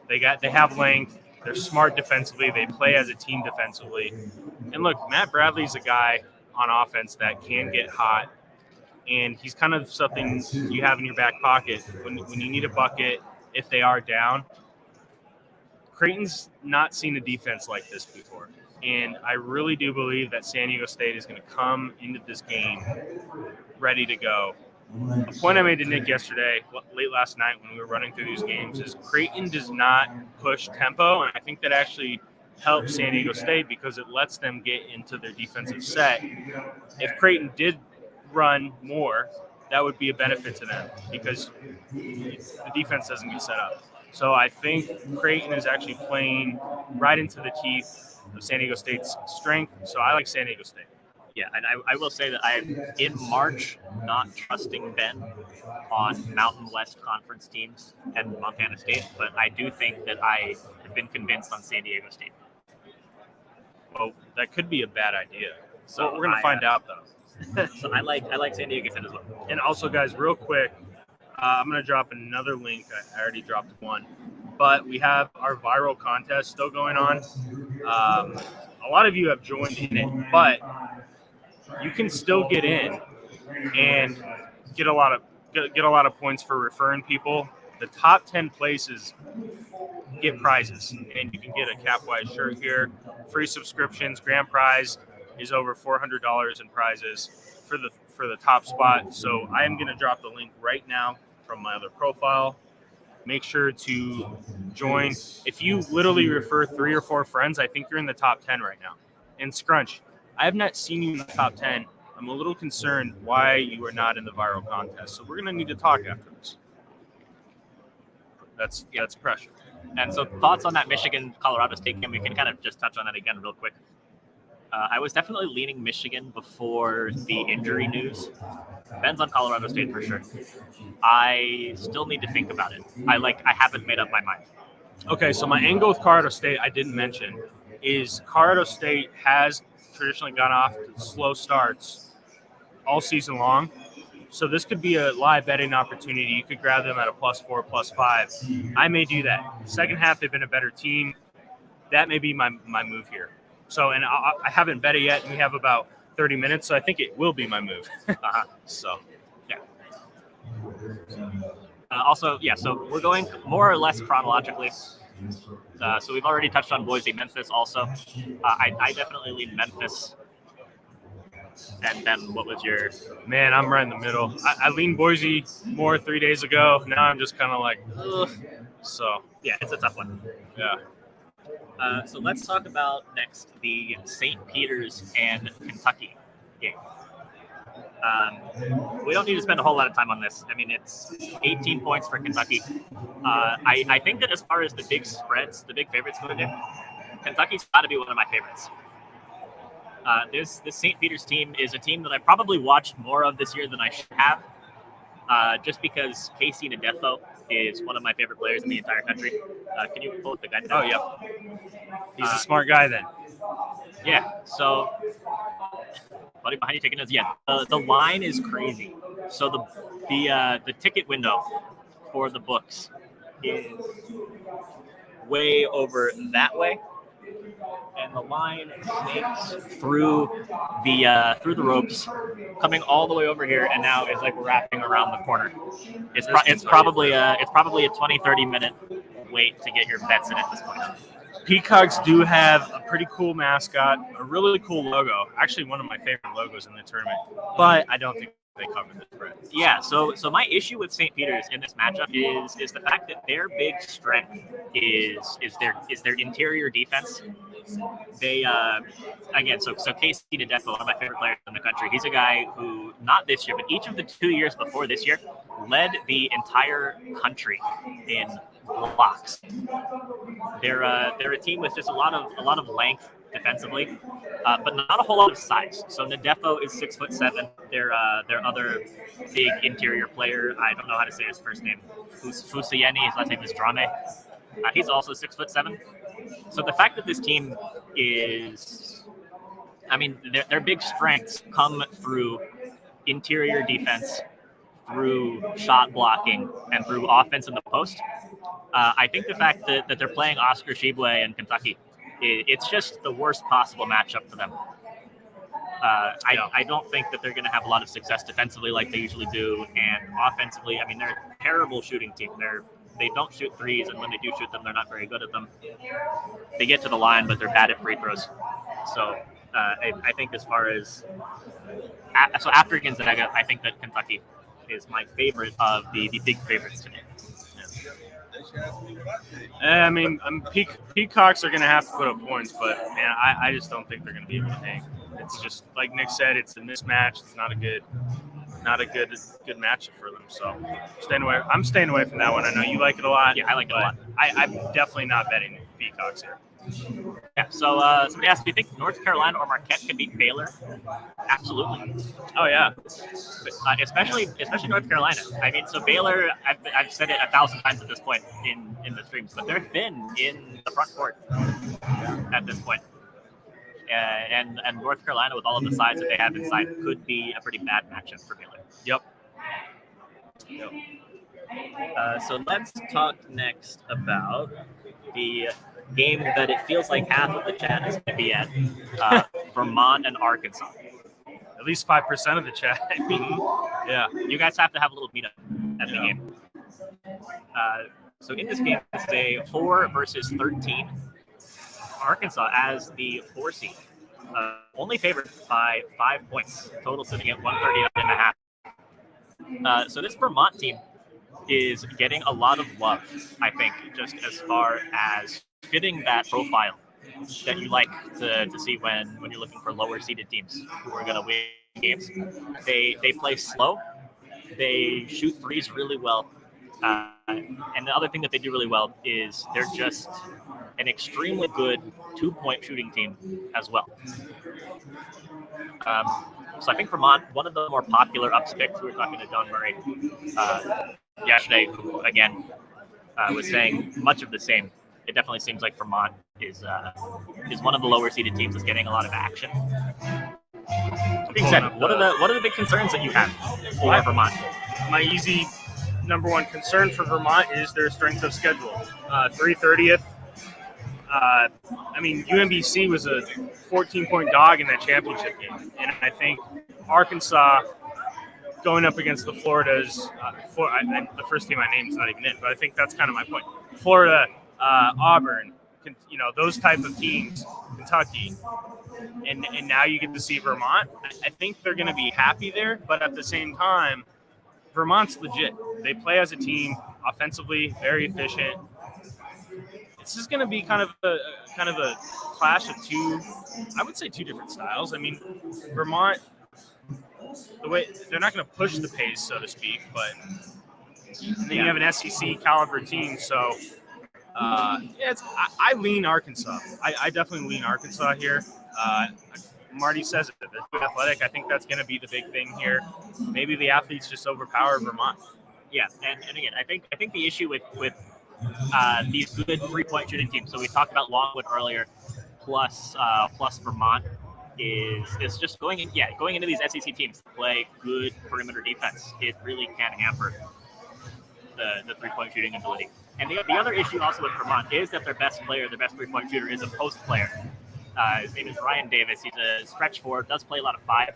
They have length. They're smart defensively. They play as a team defensively. And look, Matt Bradley's a guy on offense that can get hot, and he's kind of something you have in your back pocket when you need a bucket if they are down. Creighton's not seen a defense like this before, and I really do believe that San Diego State is going to come into this game ready to go. A point I made to Nick yesterday, late last night when we were running through these games, is Creighton does not push tempo, and I think that actually helps San Diego State because it lets them get into their defensive set. If Creighton did run more, that would be a benefit to them because the defense doesn't get set up. So I think Creighton is actually playing right into the teeth of San Diego State's strength, so I like San Diego State. Yeah, and I will say that I'm in March not trusting Ben on Mountain West Conference teams and Montana State, but I do think that I have been convinced on San Diego State. Well, that could be a bad idea. So we're going to find out, though. So I like San Diego State as well. And also, guys, real quick, I'm going to drop another link. I already dropped one. But we have our viral contest still going on. A lot of you have joined in it, but you can still get in and get a lot of points for referring people. The top 10 places get prizes, and you can get a Capwise shirt here, free subscriptions. Grand prize is over $400 in prizes for the top spot. So I am going to drop the link right now from my other profile. Make sure to join. If you literally refer 3 or 4 friends, I think you're in the top 10 right now. And Scrunch, I have not seen you in the top 10 I'm a little concerned why you are not in the viral contest. So we're going to need to talk after this. That's pressure. And so thoughts on that Michigan-Colorado State game, we can kind of just touch on that again real quick. I was definitely leaning Michigan before the injury news. Ben's on Colorado State for sure. I still need to think about it. I haven't made up my mind. Okay, so my angle with Colorado State I didn't mention is Colorado State has traditionally gone off to slow starts all season long. So this could be a live betting opportunity. You could grab them at a +4, +5. I may do that. Second half, they've been a better team. That may be my move here. So, and I haven't bet it yet. We have about 30 minutes, so I think it will be my move. So, yeah. So we're going more or less chronologically. So we've already touched on Boise, Memphis also. I definitely lean Memphis. And then what was your... Man, I'm right in the middle. I leaned Boise more 3 days ago. Now I'm just kind of like, ugh. So, yeah, it's a tough one. Yeah. So let's talk about next the St. Peter's and Kentucky game. We don't need to spend a whole lot of time on this. I mean, it's 18 points for Kentucky. I think that as far as the big spreads, the big favorites go to do, Kentucky's got to be one of my favorites. This St. Peter's team is a team that I probably watched more of this year than I should have, just because Casey Nadefo is one of my favorite players in the entire country. Can you pull up the guy? Oh, yeah. He's a smart guy then. Yeah, so buddy behind you taking notes. Yeah, the line is crazy. So the ticket window for the books is way over that way. And the line snakes through the ropes, coming all the way over here, and now is like wrapping around the corner. It's probably a 20-30 minute wait to get your bets in at this point. Peacocks do have a pretty cool mascot, a really cool logo. Actually, one of my favorite logos in the tournament. But I don't think they cover the spread. Yeah, so my issue with St. Peter's in this matchup is the fact that their big strength is their interior defense. They so Casey Nadefo, one of my favorite players in the country, he's a guy who, not this year, but each of the 2 years before this year, led the entire country in blocks. They're a team with just a lot of length defensively, but not a whole lot of size. So Nadefo is 6'7". Their other big interior player, I don't know how to say his first name, Fusayeni, his last name is Drame. He's also 6'7". So the fact that this team is, I mean, their big strengths come through interior defense, through shot blocking, and through offense in the post. I think the fact that they're playing Oscar Tshiebwe in Kentucky, it's just the worst possible matchup for them. I don't think that they're going to have a lot of success defensively like they usually do, and offensively, I mean, they're a terrible shooting team. They don't shoot threes, and when they do shoot them, they're not very good at them. They get to the line, but they're bad at free throws. So I think as far as after Gonzaga, I think that Kentucky is my favorite of the big favorites today. I mean, Peacocks are going to have to put up points, but man, I just don't think they're going to be able to hang. It's just like Nick said, it's a mismatch. It's not a good matchup for them. So I'm staying away from that one. I know you like it a lot. Yeah, I like it a lot. I'm definitely not betting Peacocks here. Yeah. So somebody asked, do you think North Carolina or Marquette can beat Baylor? Absolutely. Oh yeah. Especially North Carolina. I mean, so Baylor, I've said it 1,000 times at this point in the streams, but they're thin in the front court at this point. And North Carolina, with all of the size that they have inside, could be a pretty bad matchup for Baylor. Yep. So let's talk next about the game that it feels like half of the chat is going to be at, Vermont and Arkansas. At least 5% of the chat. I mean, yeah. You guys have to have a little meetup at the game. So in this game, it's a 4 versus 13. Arkansas as the 4 seed, only favored by 5 points, total sitting at 139.5. So this Vermont team is getting a lot of love, I think, just as far as fitting that profile that you like to see when you're looking for lower seeded teams who are going to win games. They play slow. They shoot threes really well. And the other thing that they do really well is they're just an extremely good 2-point shooting team as well. So I think Vermont, one of the more popular ups picks, we were talking to John Murray yesterday, who again was saying much of the same. It definitely seems like Vermont is one of the lower seeded teams that's getting a lot of action. Being said, what are the big concerns that you have for Vermont? My easy number one concern for Vermont is their strength of schedule. 3/30th. UMBC was a 14-point dog in that championship game, and I think Arkansas going up against the Floridas. The first team I named is not even it, but I think that's kind of my point. Florida, Auburn, those type of teams, Kentucky, and now you get to see Vermont. I think they're going to be happy there, but at the same time, Vermont's legit. They play as a team, offensively, very efficient. This is going to be kind of a clash of two different styles. I mean, Vermont, the way they're not going to push the pace, so to speak, but then you have an SEC caliber team. So, I lean Arkansas. I definitely lean Arkansas here. Marty says it. They're too athletic. I think that's going to be the big thing here. Maybe the athletes just overpower Vermont. Yeah, and again, I think the issue with these good 3-point shooting teams. So we talked about Longwood earlier, plus Vermont is just going into these SEC teams to play good perimeter defense. It really can hamper the 3-point shooting ability. And the other issue also with Vermont is that their best 3-point shooter, is a post player. His name is Ryan Davis. He's a stretch forward, does play a lot of 5.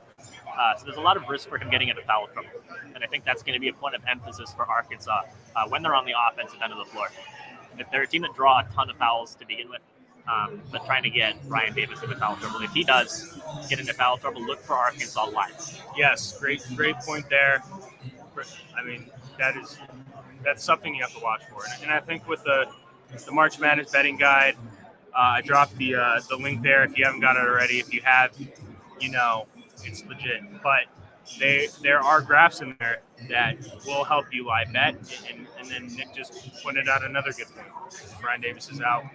So there's a lot of risk for him getting into foul trouble. And I think that's going to be a point of emphasis for Arkansas when they're on the offensive end of the floor. If they're a team that draw a ton of fouls to begin with, but trying to get Ryan Davis into foul trouble. If he does get into foul trouble, look for Arkansas live. Yes, great point there. I mean, that's something you have to watch for. And I think with the March Madness betting guide, I dropped the link there if you haven't got it already. If you have, it's legit. But there are graphs in there that will help you live bet. And then Nick just pointed out another good point. If Ryan Davis is out,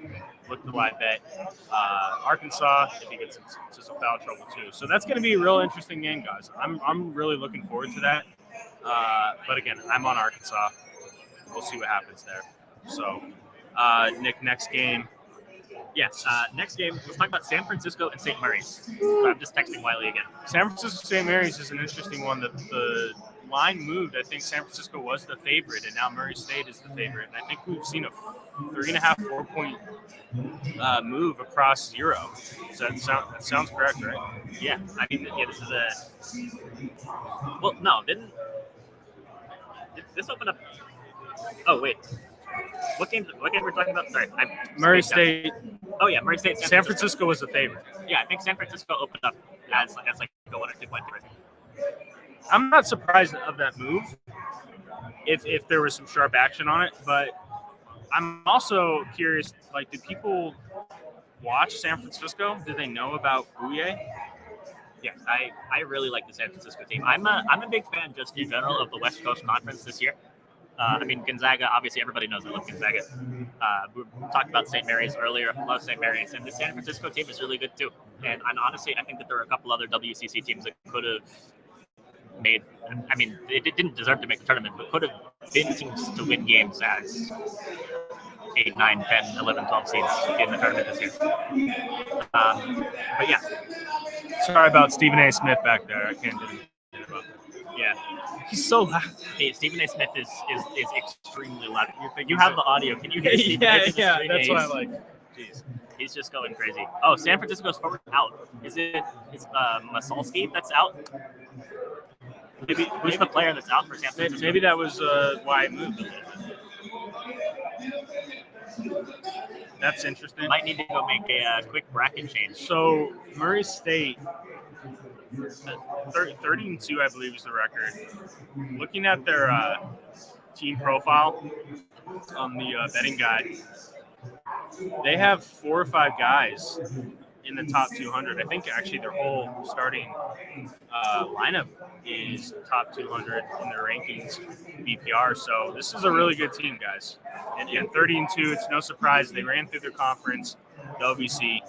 look to live bet. Arkansas, if he gets into some foul trouble too. So that's going to be a real interesting game, guys. I'm really looking forward to that. But again, I'm on Arkansas. We'll see what happens there. So, Nick, next game. Yes, next game, let's talk about San Francisco and St. Mary's. I'm just texting Wiley again. San Francisco St. Mary's is an interesting one. The line moved. I think San Francisco was the favorite, and now Murray State is the favorite. And I think we've seen a 3.5, 4-point move across 0. So that sounds correct, right? Yeah, I mean, this is well, no, did this open up? Oh, wait. What game we're talking about? Sorry. Murray State. Oh, yeah, Murray State. San Francisco was the favorite. Yeah, I think San Francisco opened up as like a 1 or 2 point favorite. I'm not surprised of that move if there was some sharp action on it, but I'm also curious, do people watch San Francisco? Do they know about Bouye? Yes, I really like the San Francisco team. I'm a big fan just in general of the West Coast Conference this year. Gonzaga, obviously everybody knows I love Gonzaga. We talked about St. Mary's earlier. I love St. Mary's. And the San Francisco team is really good too. And honestly, I think that there are a couple other WCC teams that could have made, they didn't deserve to make the tournament, but could have been teams to win games as 8, 9, 10, 11, 12 seeds in the tournament this year. But yeah. Sorry about Stephen A. Smith back there. I can't do anything about that. Yeah. He's so loud. Hey, Stephen A. Smith is extremely loud. You have the audio. Can you hear Stephen A. Smith? Yeah, that's why I like. Jeez. He's just going crazy. Oh, San Francisco's forward out. Is Masalski that's out? Maybe who's the player that's out for San Francisco? Maybe that was why I moved a little bit. That's interesting. Might need to go make a quick bracket change. So Murray State, 30-2, I believe, is the record. Looking at their team profile on the betting guide, they have 4 or 5 guys in the top 200. I think actually their whole starting lineup is top 200 in their rankings, BPR. So this is a really good team, guys. And 30-2, it's no surprise they ran through their conference, the OVC.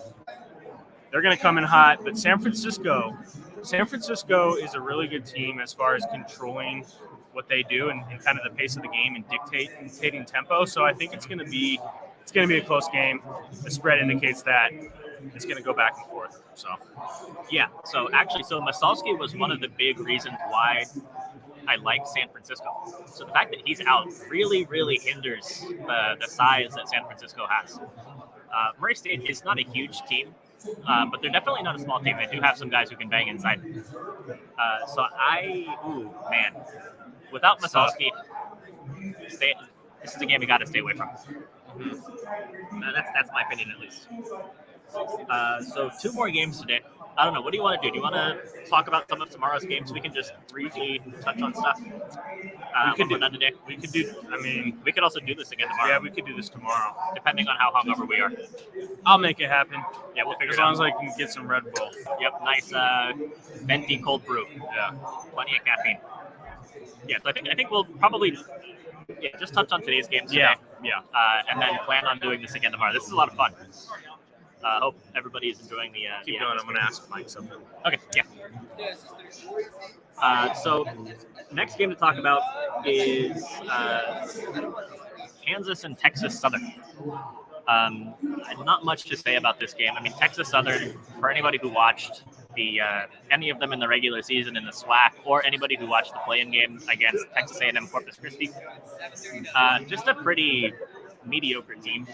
They're going to come in hot, but San Francisco is a really good team as far as controlling what they do and kind of the pace of the game and dictating tempo. So I think it's going to be a close game. The spread indicates that it's going to go back and forth. So yeah. So Masalski was one of the big reasons why I like San Francisco. So the fact that he's out really, really hinders the size that San Francisco has. Murray State is not a huge team. But they're definitely not a small team. They do have some guys who can bang inside. Without Masalski, this is a game we got to stay away from. That's my opinion, at least. So 2 more games today. I don't know. What do you want to do? Do you want to talk about some of tomorrow's games? We can just briefly touch on stuff. We're done today. We could do. I mean, we could also do this again tomorrow. Yeah, we could do this tomorrow, depending on how hungover we are. I'll make it happen. Yeah, we'll figure it out. As long as I can get some Red Bull. Yep, nice venti cold brew. Yeah, plenty of caffeine. Yeah, so I think we'll probably just touch on today's games today. Yeah. And then plan on doing this again tomorrow. This is a lot of fun. Hope everybody is enjoying the. Keep going. I'm going to ask Mike something. Okay. Yeah. So next game to talk about is Kansas and Texas Southern. Not much to say about this game. I mean, Texas Southern, for anybody who watched any of them in the regular season in the SWAC, or anybody who watched the play-in game against Texas A&M Corpus Christi, just a pretty mediocre team.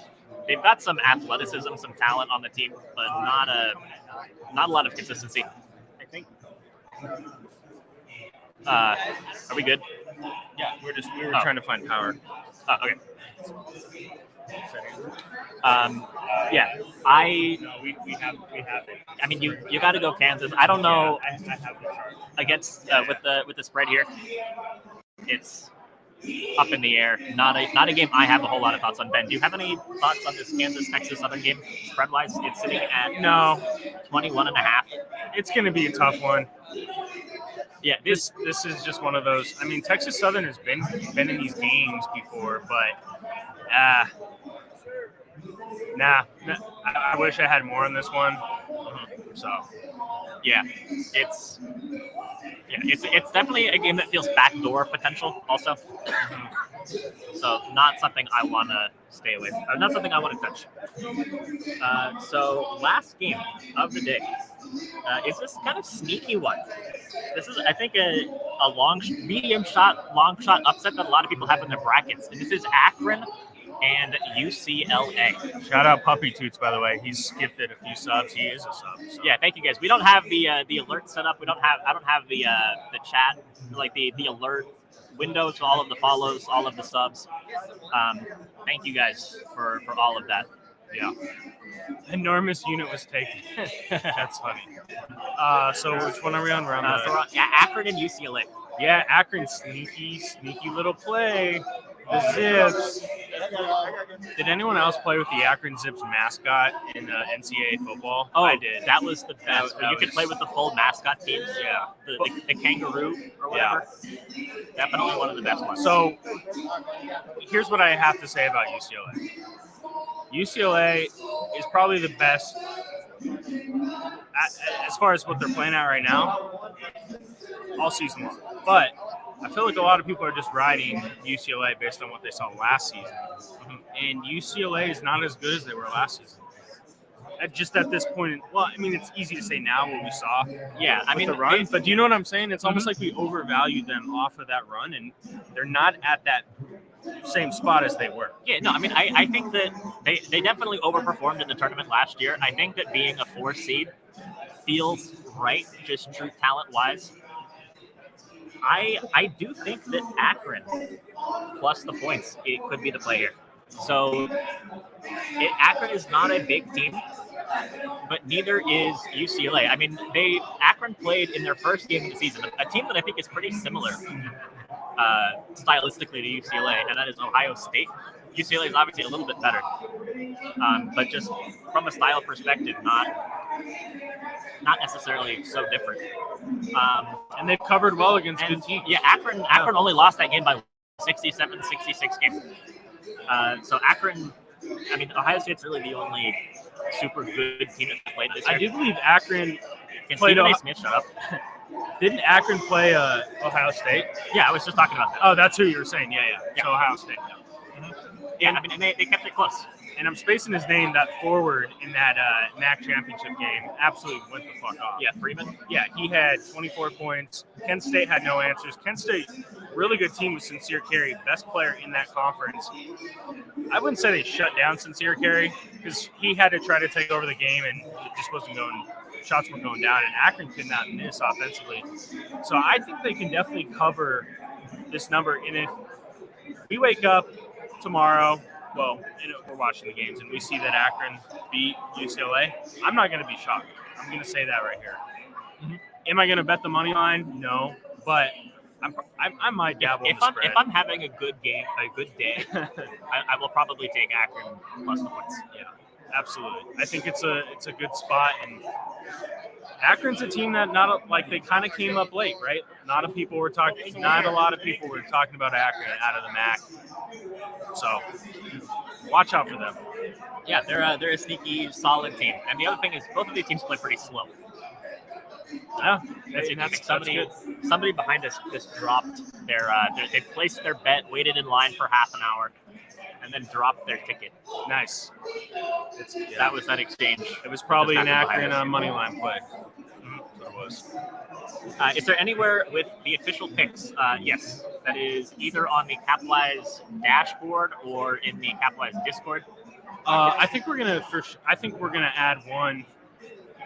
They've got some athleticism, some talent on the team, but not a lot of consistency. I think. Are we good? Yeah, we were trying to find power. Okay. We have it. I mean, you got to go Kansas. I don't know. I have against with the spread here. It's up in the air. Not a game I have a whole lot of thoughts on. Ben, do you have any thoughts on this Kansas-Texas Southern game spread-wise? It's sitting at 21.5. It's going to be a tough one. Yeah, this is just one of those. I mean, Texas Southern has been in these games before, but I wish I had more on this one. So, it's definitely a game that feels backdoor potential also. So not something I want to stay away from. Not something I want to touch. So last game of the day is this kind of sneaky one. This is, I think, a medium shot, long shot upset that a lot of people have in their brackets. And this is Akron and UCLA. Shout out Puppy Toots, by the way. He's gifted a few subs. He is a sub. So. Yeah, thank you guys. We don't have the alert set up. I don't have the chat, like the alert window to all of the follows, all of the subs. Thank you guys for all of that. Yeah. Enormous unit was taken. That's funny. So which one are we on? We're on Akron and UCLA. Yeah, Akron, sneaky little play. The Zips. Did anyone else play with the Akron Zips mascot in NCAA football? Oh, I did. That was the best. You could play with the full mascot teams. Yeah. The kangaroo or whatever. Yeah. Definitely one of the best ones. So here's what I have to say about UCLA. UCLA is probably the best as far as what they're playing at right now all season long. But I feel like a lot of people are just riding UCLA based on what they saw last season. And UCLA is not as good as they were last season. Just at this point, it's easy to say now what we saw. Yeah, the run. But do you know what I'm saying? It's almost like we overvalued them off of that run, and they're not at that same spot as they were. Yeah, no, I think that they definitely overperformed in the tournament last year. I think that being a 4 seed feels right, just true talent-wise. I do think that Akron plus the points, it could be the play here. So Akron is not a big team, but neither is UCLA. I mean, Akron played in their first game of the season, a team that I think is pretty similar stylistically to UCLA, and that is Ohio State. UCLA is obviously a little bit better, but just from a style perspective, not necessarily so different. And they've covered well against good teams. Yeah, Akron only lost that game by 67-66 game. So Akron, I mean, Ohio State's really the only super good team that played this year. I do believe Akron played. Stephen A. Smith, shut up. Didn't Akron play Ohio State? Yeah, I was just talking about that. Oh, that's who you were saying. Yeah. So Ohio State. Yeah. Mm-hmm. Yeah, I mean, and they kept it close. And I'm spacing his name, that forward in that MAC championship game, absolutely went the fuck off. Yeah, Freeman? Yeah, he had 24 points. Kent State had no answers. Kent State, really good team with Sincere Carey, best player in that conference. I wouldn't say they shut down Sincere Carey because he had to try to take over the game and it just wasn't going, shots were going down, and Akron could not miss offensively. So I think they can definitely cover this number. And if we wake up tomorrow, well, we're watching the games, and we see that Akron beat UCLA, I'm not going to be shocked. I'm going to say that right here. Mm-hmm. Am I going to bet the money line? No, but I might dabble in the spread. If I'm having a good game, a good day, I will probably take Akron plus the points. Yeah, absolutely. I think it's a good spot, and Akron's a team that they kind of came up late, right? Not a lot of people were talking about Akron out of the MAC. So watch out for them. Yeah, they're a sneaky, solid team. And the other thing is, both of these teams play pretty slow. Yeah, somebody behind us just dropped they placed their bet, waited in line for half an hour, and then dropped their ticket. Nice. That was that exchange. It was probably an Akron money line play. Mm-hmm. It was. Is there anywhere with the official picks? Yes, that is either on the Capwise dashboard or in the Capwise Discord. I think we're gonna add one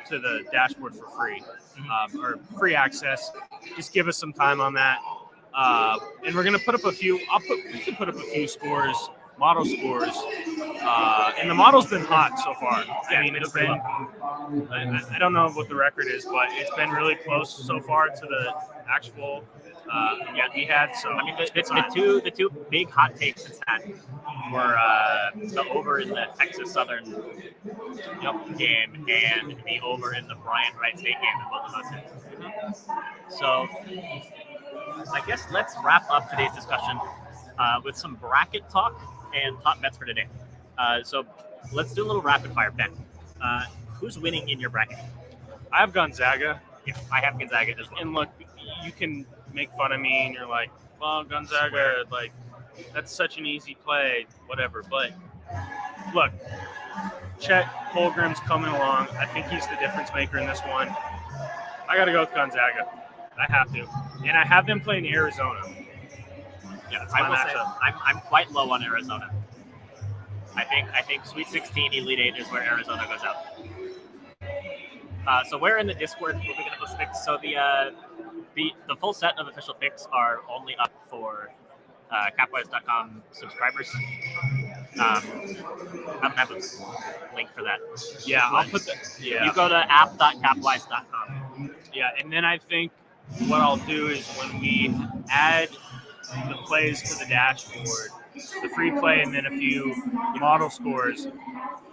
to the dashboard for free, or free access. Just give us some time on that, and we're gonna put up a few. We can put up a few scores, model scores, and the model's been hot so far. I mean, it's been. I don't know what the record is, but it's been really close so far to the actual we had. So I mean, the two big hot takes it's had were the over in the Texas Southern game and the over in the Bryant Wright State game that both of us hit. So I guess let's wrap up today's discussion with some bracket talk and top bets for today. So let's do a little rapid fire. Ben, who's winning in your bracket? I have Gonzaga. Yeah, I have Gonzaga as well. And look, you can make fun of me and you're like, well, Gonzaga, like, that's such an easy play, whatever. But look, Chet Holmgren's coming along. I think he's the difference maker in this one. I got to go with Gonzaga. I have to. And I have them playing Arizona. Yeah, I will say I'm quite low on Arizona. I think Sweet 16, Elite 8 is where Arizona goes out. So we're in the Discord. We're going to post picks. So the full set of official picks are only up for Capwise.com subscribers. I don't have a link for that. Yeah, I'll put that. Yeah. You go to app.capwise.com. Yeah, and then I think what I'll do is when we add the plays to the dashboard, the free play, and then a few model scores,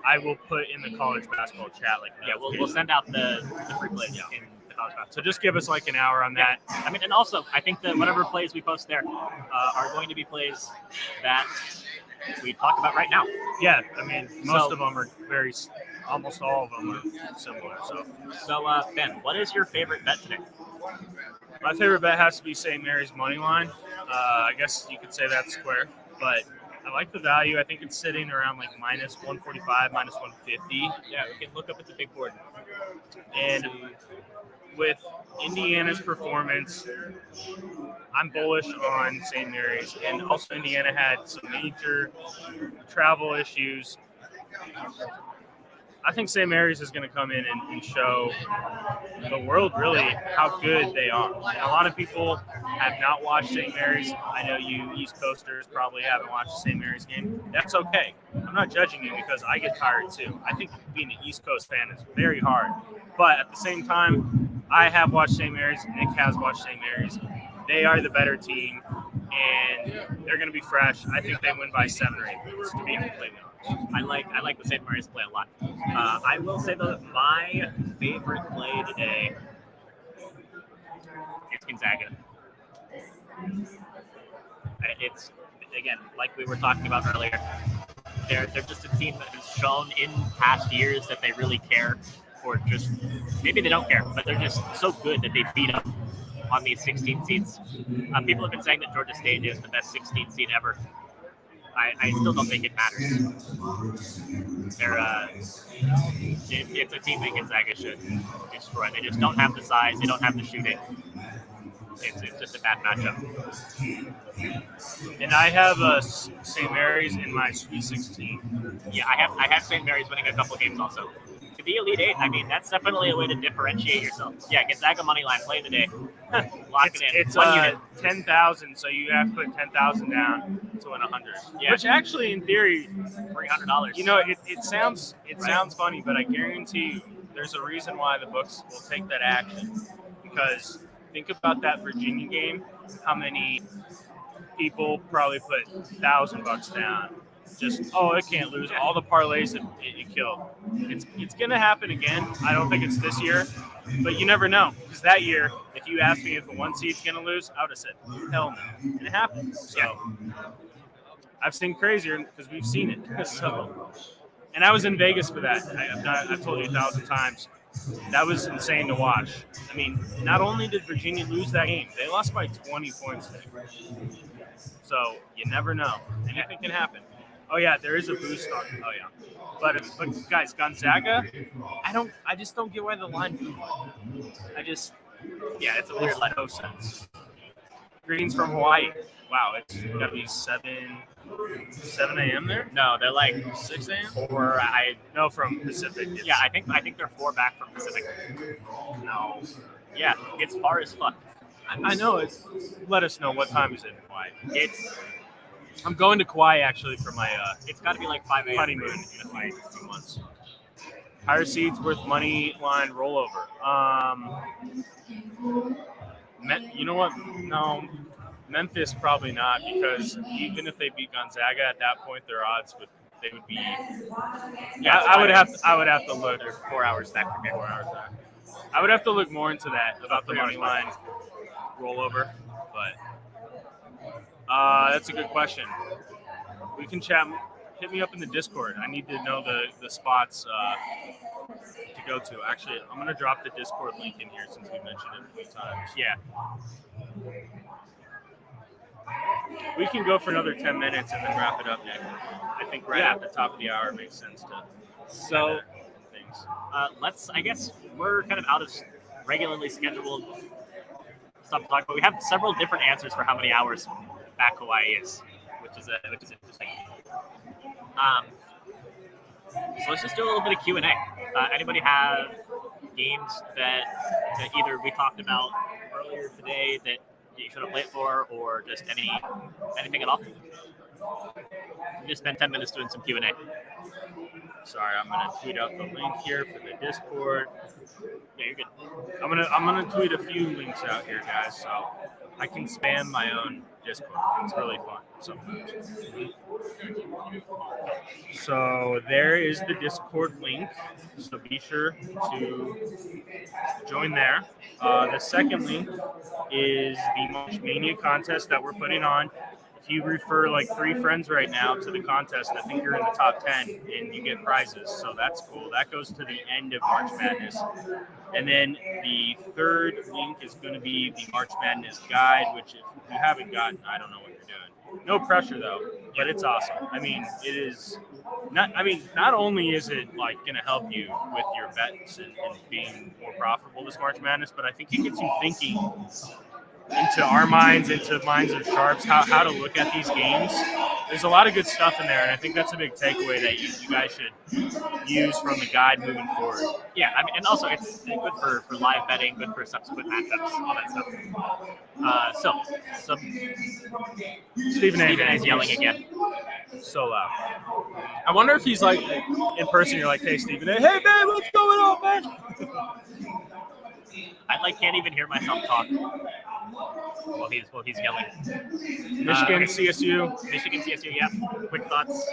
I will put in the college basketball chat. We'll send out the free plays in the college basketball. So just give us like an hour on that. I mean, and also I think that whatever plays we post there are going to be plays that we talk about right now. Yeah, I mean, most of them are almost all of them are similar. So Ben, what is your favorite bet today? My favorite bet has to be St. Mary's money line. I guess you could say that's square, but I like the value. I think it's sitting around like minus 145, minus 150. Yeah, we can look up at the big board. And with Indiana's performance, I'm bullish on St. Mary's. And also Indiana had some major travel issues. I think St. Mary's is going to come in and show the world really how good they are. And a lot of people have not watched St. Mary's. I know you East Coasters probably haven't watched the St. Mary's game. That's okay. I'm not judging you because I get tired too. I think being an East Coast fan is very hard. But at the same time, I have watched St. Mary's. Nick has watched St. Mary's. They are the better team. and they're going to be fresh. I think they win by 7 or 8 points, to be completely honest. I like the St. Mary's play a lot. I will say though, my favorite play today is Gonzaga. It's, again, like we were talking about earlier, they're just a team that has shown in past years that they really care, or just maybe they don't care, but they're just so good that they beat up on these 16 seeds. People have been saying that Georgia State is the best 16 seed ever. I still don't think it matters. It's a team that Gonzaga should destroy. They just don't have the size. They don't have the shooting. It's just a bad matchup. And I have St. Mary's in my Sweet 16. Yeah, I have St. Mary's winning a couple games also. To the Elite Eight, I mean, that's definitely a way to differentiate yourself. Yeah, Gonzaga money line play today. Lock it in. It's 10,000, so you have to put 10,000 down to win 100. Yeah. Which actually, in theory, $300. You know, it sounds funny, but I guarantee you, there's a reason why the books will take that action. Because think about that Virginia game. How many people probably put $1,000 down? Just, it can't lose. All the parlays that you killed. It's going to happen again. I don't think it's this year, but you never know. Because that year, if you asked me if a 1 seed's going to lose, I would have said, hell no. And it happened. So I've seen crazier because we've seen it. So, and I was in Vegas for that. I've told you 1,000 times. That was insane to watch. I mean, not only did Virginia lose that game, they lost by 20 points there. So you never know. Anything can happen. Oh yeah, there is a boost on. Oh yeah, but guys, Gonzaga, I just don't get why the line moved. It's a weird line. No sense. Greetings from Hawaii. Wow, it's gotta be 7 a.m. there. No, they're like 6 a.m. Or No, from Pacific. Yeah, I think they're 4 back from Pacific. No. Yeah, it's far as fuck. I know. Let us know what time is it in Hawaii. I'm going to Kauai actually for my. It's got to be like 5 a.m. honeymoon in like 2 months. Higher seeds worth money line rollover. You know what? No, Memphis probably not, because even if they beat Gonzaga at that point, their odds would be. Yeah, I would have to look. They're 4 hours back from here. 4 hours back. I would have to look more into that about the money line rollover, but. That's a good question. We can chat. Hit me up in the Discord. I need to know the spots to go to. Actually, I'm going to drop the Discord link in here since we mentioned it a few times. Yeah. We can go for another 10 minutes and then wrap it up, Nick. I think at the top of the hour makes sense to. So, things. I guess we're kind of out of regularly scheduled stuff to talk about. We have several different answers for how many hours back Hawaii is, which is interesting. So let's just do a little bit of Q&A. Anybody have games that either we talked about earlier today that you should have played for, or just anything at all? We'll just spend 10 minutes doing some Q&A. Sorry, I'm gonna tweet out the link here for the Discord. Yeah, you're good. I'm gonna tweet a few links out here, guys, so I can spam my own Discord. It's really fun sometimes. So there is the Discord link. So be sure to join there. The second link is the March Mania contest that we're putting on. If you refer like 3 friends right now to the contest, I think you're in the top 10 and you get prizes. So that's cool. That goes to the end of March Madness. And then the third link is going to be the March Madness guide, which if you haven't gotten, I don't know what you're doing. No pressure though, but it's awesome. I mean, it is not only is it like going to help you with your bets and being more profitable this March Madness, but I think it gets you thinking into our minds, into minds of sharps, how to look at these games. There's a lot of good stuff in there, and I think that's a big takeaway that you guys should use from the guide moving forward. Yeah, I mean, and also it's good for live betting, good for subsequent matchups, all that stuff. So Stephen A. is yelling again. So loud. I wonder if he's like in person. You're like, hey, Stephen A. Hey, man, what's going on, man? I can't even hear myself talk. While he's yelling. Michigan, CSU. Michigan, CSU. Yeah. Quick thoughts.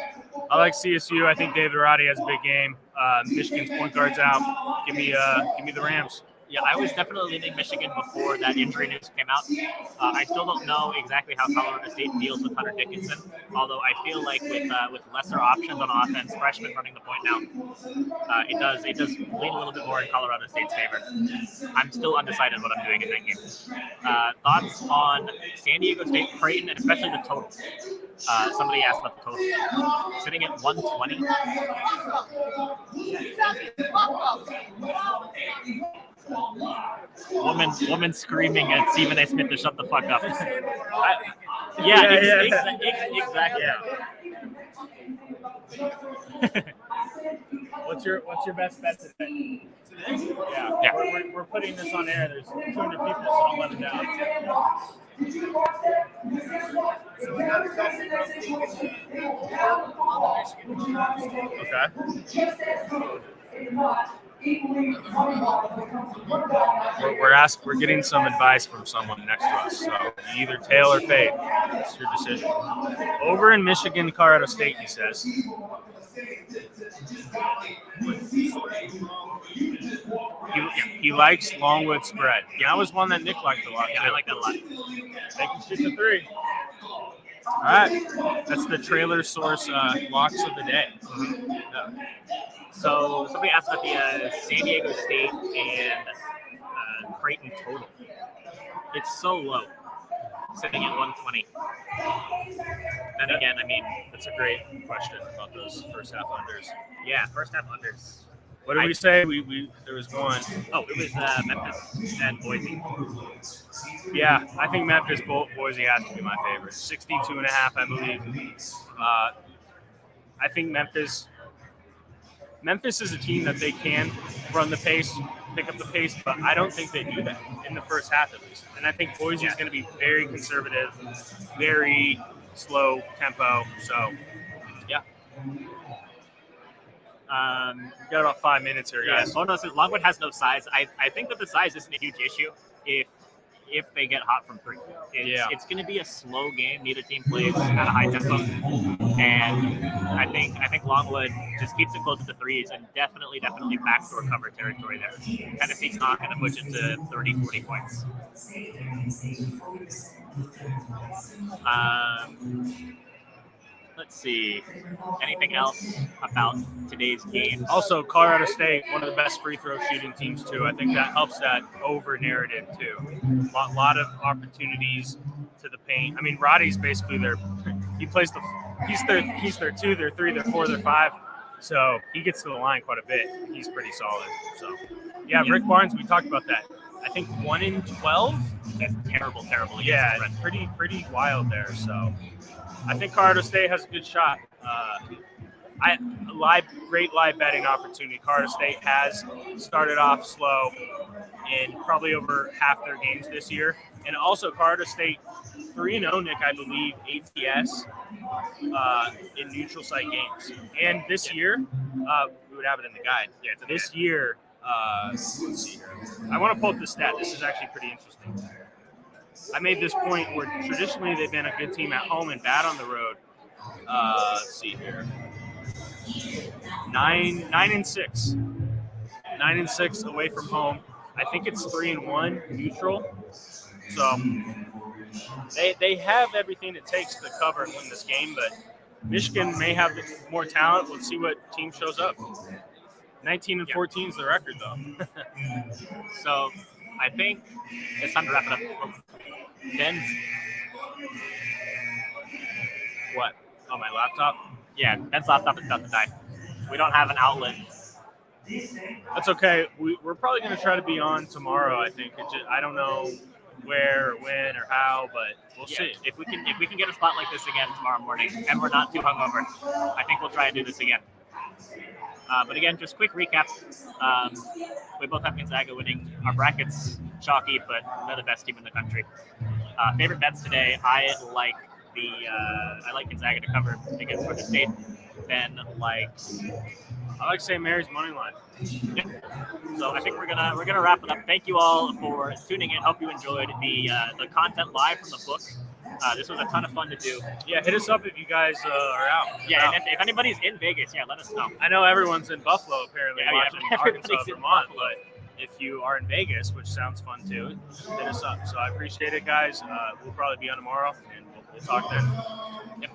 I like CSU. I think David Roddy has a big game. Michigan's point guard's out. Give me the Rams. Yeah, I was definitely leaning Michigan before that injury news came out. I still don't know exactly how Colorado State deals with Hunter Dickinson, although I feel like with lesser options on offense, freshmen running the point now, it does lean a little bit more in Colorado State's favor. I'm still undecided what I'm doing in that game. Thoughts on San Diego State, Creighton, and especially the total? Somebody asked about the total. Sitting at 120. Woman screaming at Stephen A. Smith to shut the fuck up. Exactly. What's your best bet today? Yeah. We're putting this on air. There's 200 people, so don't let it down. Okay. We're getting some advice from someone next to us. So you either tail or fade. It's your decision. Over in Michigan, Colorado State, he says. He likes Longwood spread. Yeah, that was one that Nick liked a lot. Yeah, I like that a lot. They can shoot the three. All right, that's the Trailer Source locks of the day. Yeah. So somebody asked about the San Diego State and Creighton total. It's so low, sitting at 120. Then again, I mean, that's a great question about those first half unders. Yeah, first half unders. What did we say? We there was one. Oh, it was Memphis and Boise. Yeah, I think Memphis Boise has to be my favorite. 62.5, I believe. I think Memphis is a team that they can run the pace, pick up the pace, but I don't think they do that in the first half at least. And I think Boise is going to be very conservative, very slow tempo. So, yeah. We've got about 5 minutes here, guys. Yeah, Bono says Longwood has no size. I think that the size isn't a huge issue if they get hot from three. It's going to be a slow game. Neither team plays at a high tempo, and I think Longwood just keeps it close to the threes and definitely backdoor cover territory there. Tennessee's not going to push it to 30, 40 points. Let's see. Anything else about today's games? Also, Colorado State, one of the best free throw shooting teams too. I think that helps that over narrative too. A lot of opportunities to the paint. I mean, Roddy's basically he's their 2, their 3, their 4, their 5. So he gets to the line quite a bit. He's pretty solid. So yeah, Rick Barnes, we talked about that. I think 1 in 12. That's terrible. Yeah, pretty wild there. So. I think Colorado State has a good shot. Great live betting opportunity. Colorado State has started off slow in probably over half their games this year. And also Colorado State 3-0, Nick, I believe, ATS in neutral site games. And this year, we would have it in the guide. Yeah, this year, let's see here. I want to pull up the stat. This is actually pretty interesting. I made this point where traditionally they've been a good team at home and bad on the road. Let's see here. 9-6. 9-6 away from home. I think it's 3-1 neutral. So they have everything it takes to cover and win this game, but Michigan may have more talent. Let's see what team shows up. 19-14 is the record, though. So I think it's time to wrap it up. Ben's. What? On my laptop? Yeah, Ben's laptop is about to die. We don't have an outlet. That's okay. We're probably going to try to be on tomorrow, I think. I don't know where or when or how, but we'll see. If we can get a spot like this again tomorrow morning and we're not too hungover, I think we'll try and do this again. But again, just quick recap. We both have Gonzaga winning. Our bracket's chalky, but they're the best team in the country. Favorite bets today, I like Gonzaga to cover against Florida State. Ben likes I like St. Mary's money line. Yeah. So I think we're gonna wrap it up. Thank you all for tuning in. Hope you enjoyed the content live from the book. This was a ton of fun to do. Yeah, hit us up if you guys are out. Yeah, and if anybody's in Vegas, let us know. I know everyone's in Buffalo apparently watching Arkansas, Vermont, Buffalo. But if you are in Vegas, which sounds fun too, hit us up. So I appreciate it, guys. We'll probably be on tomorrow, and we'll talk then. Yep.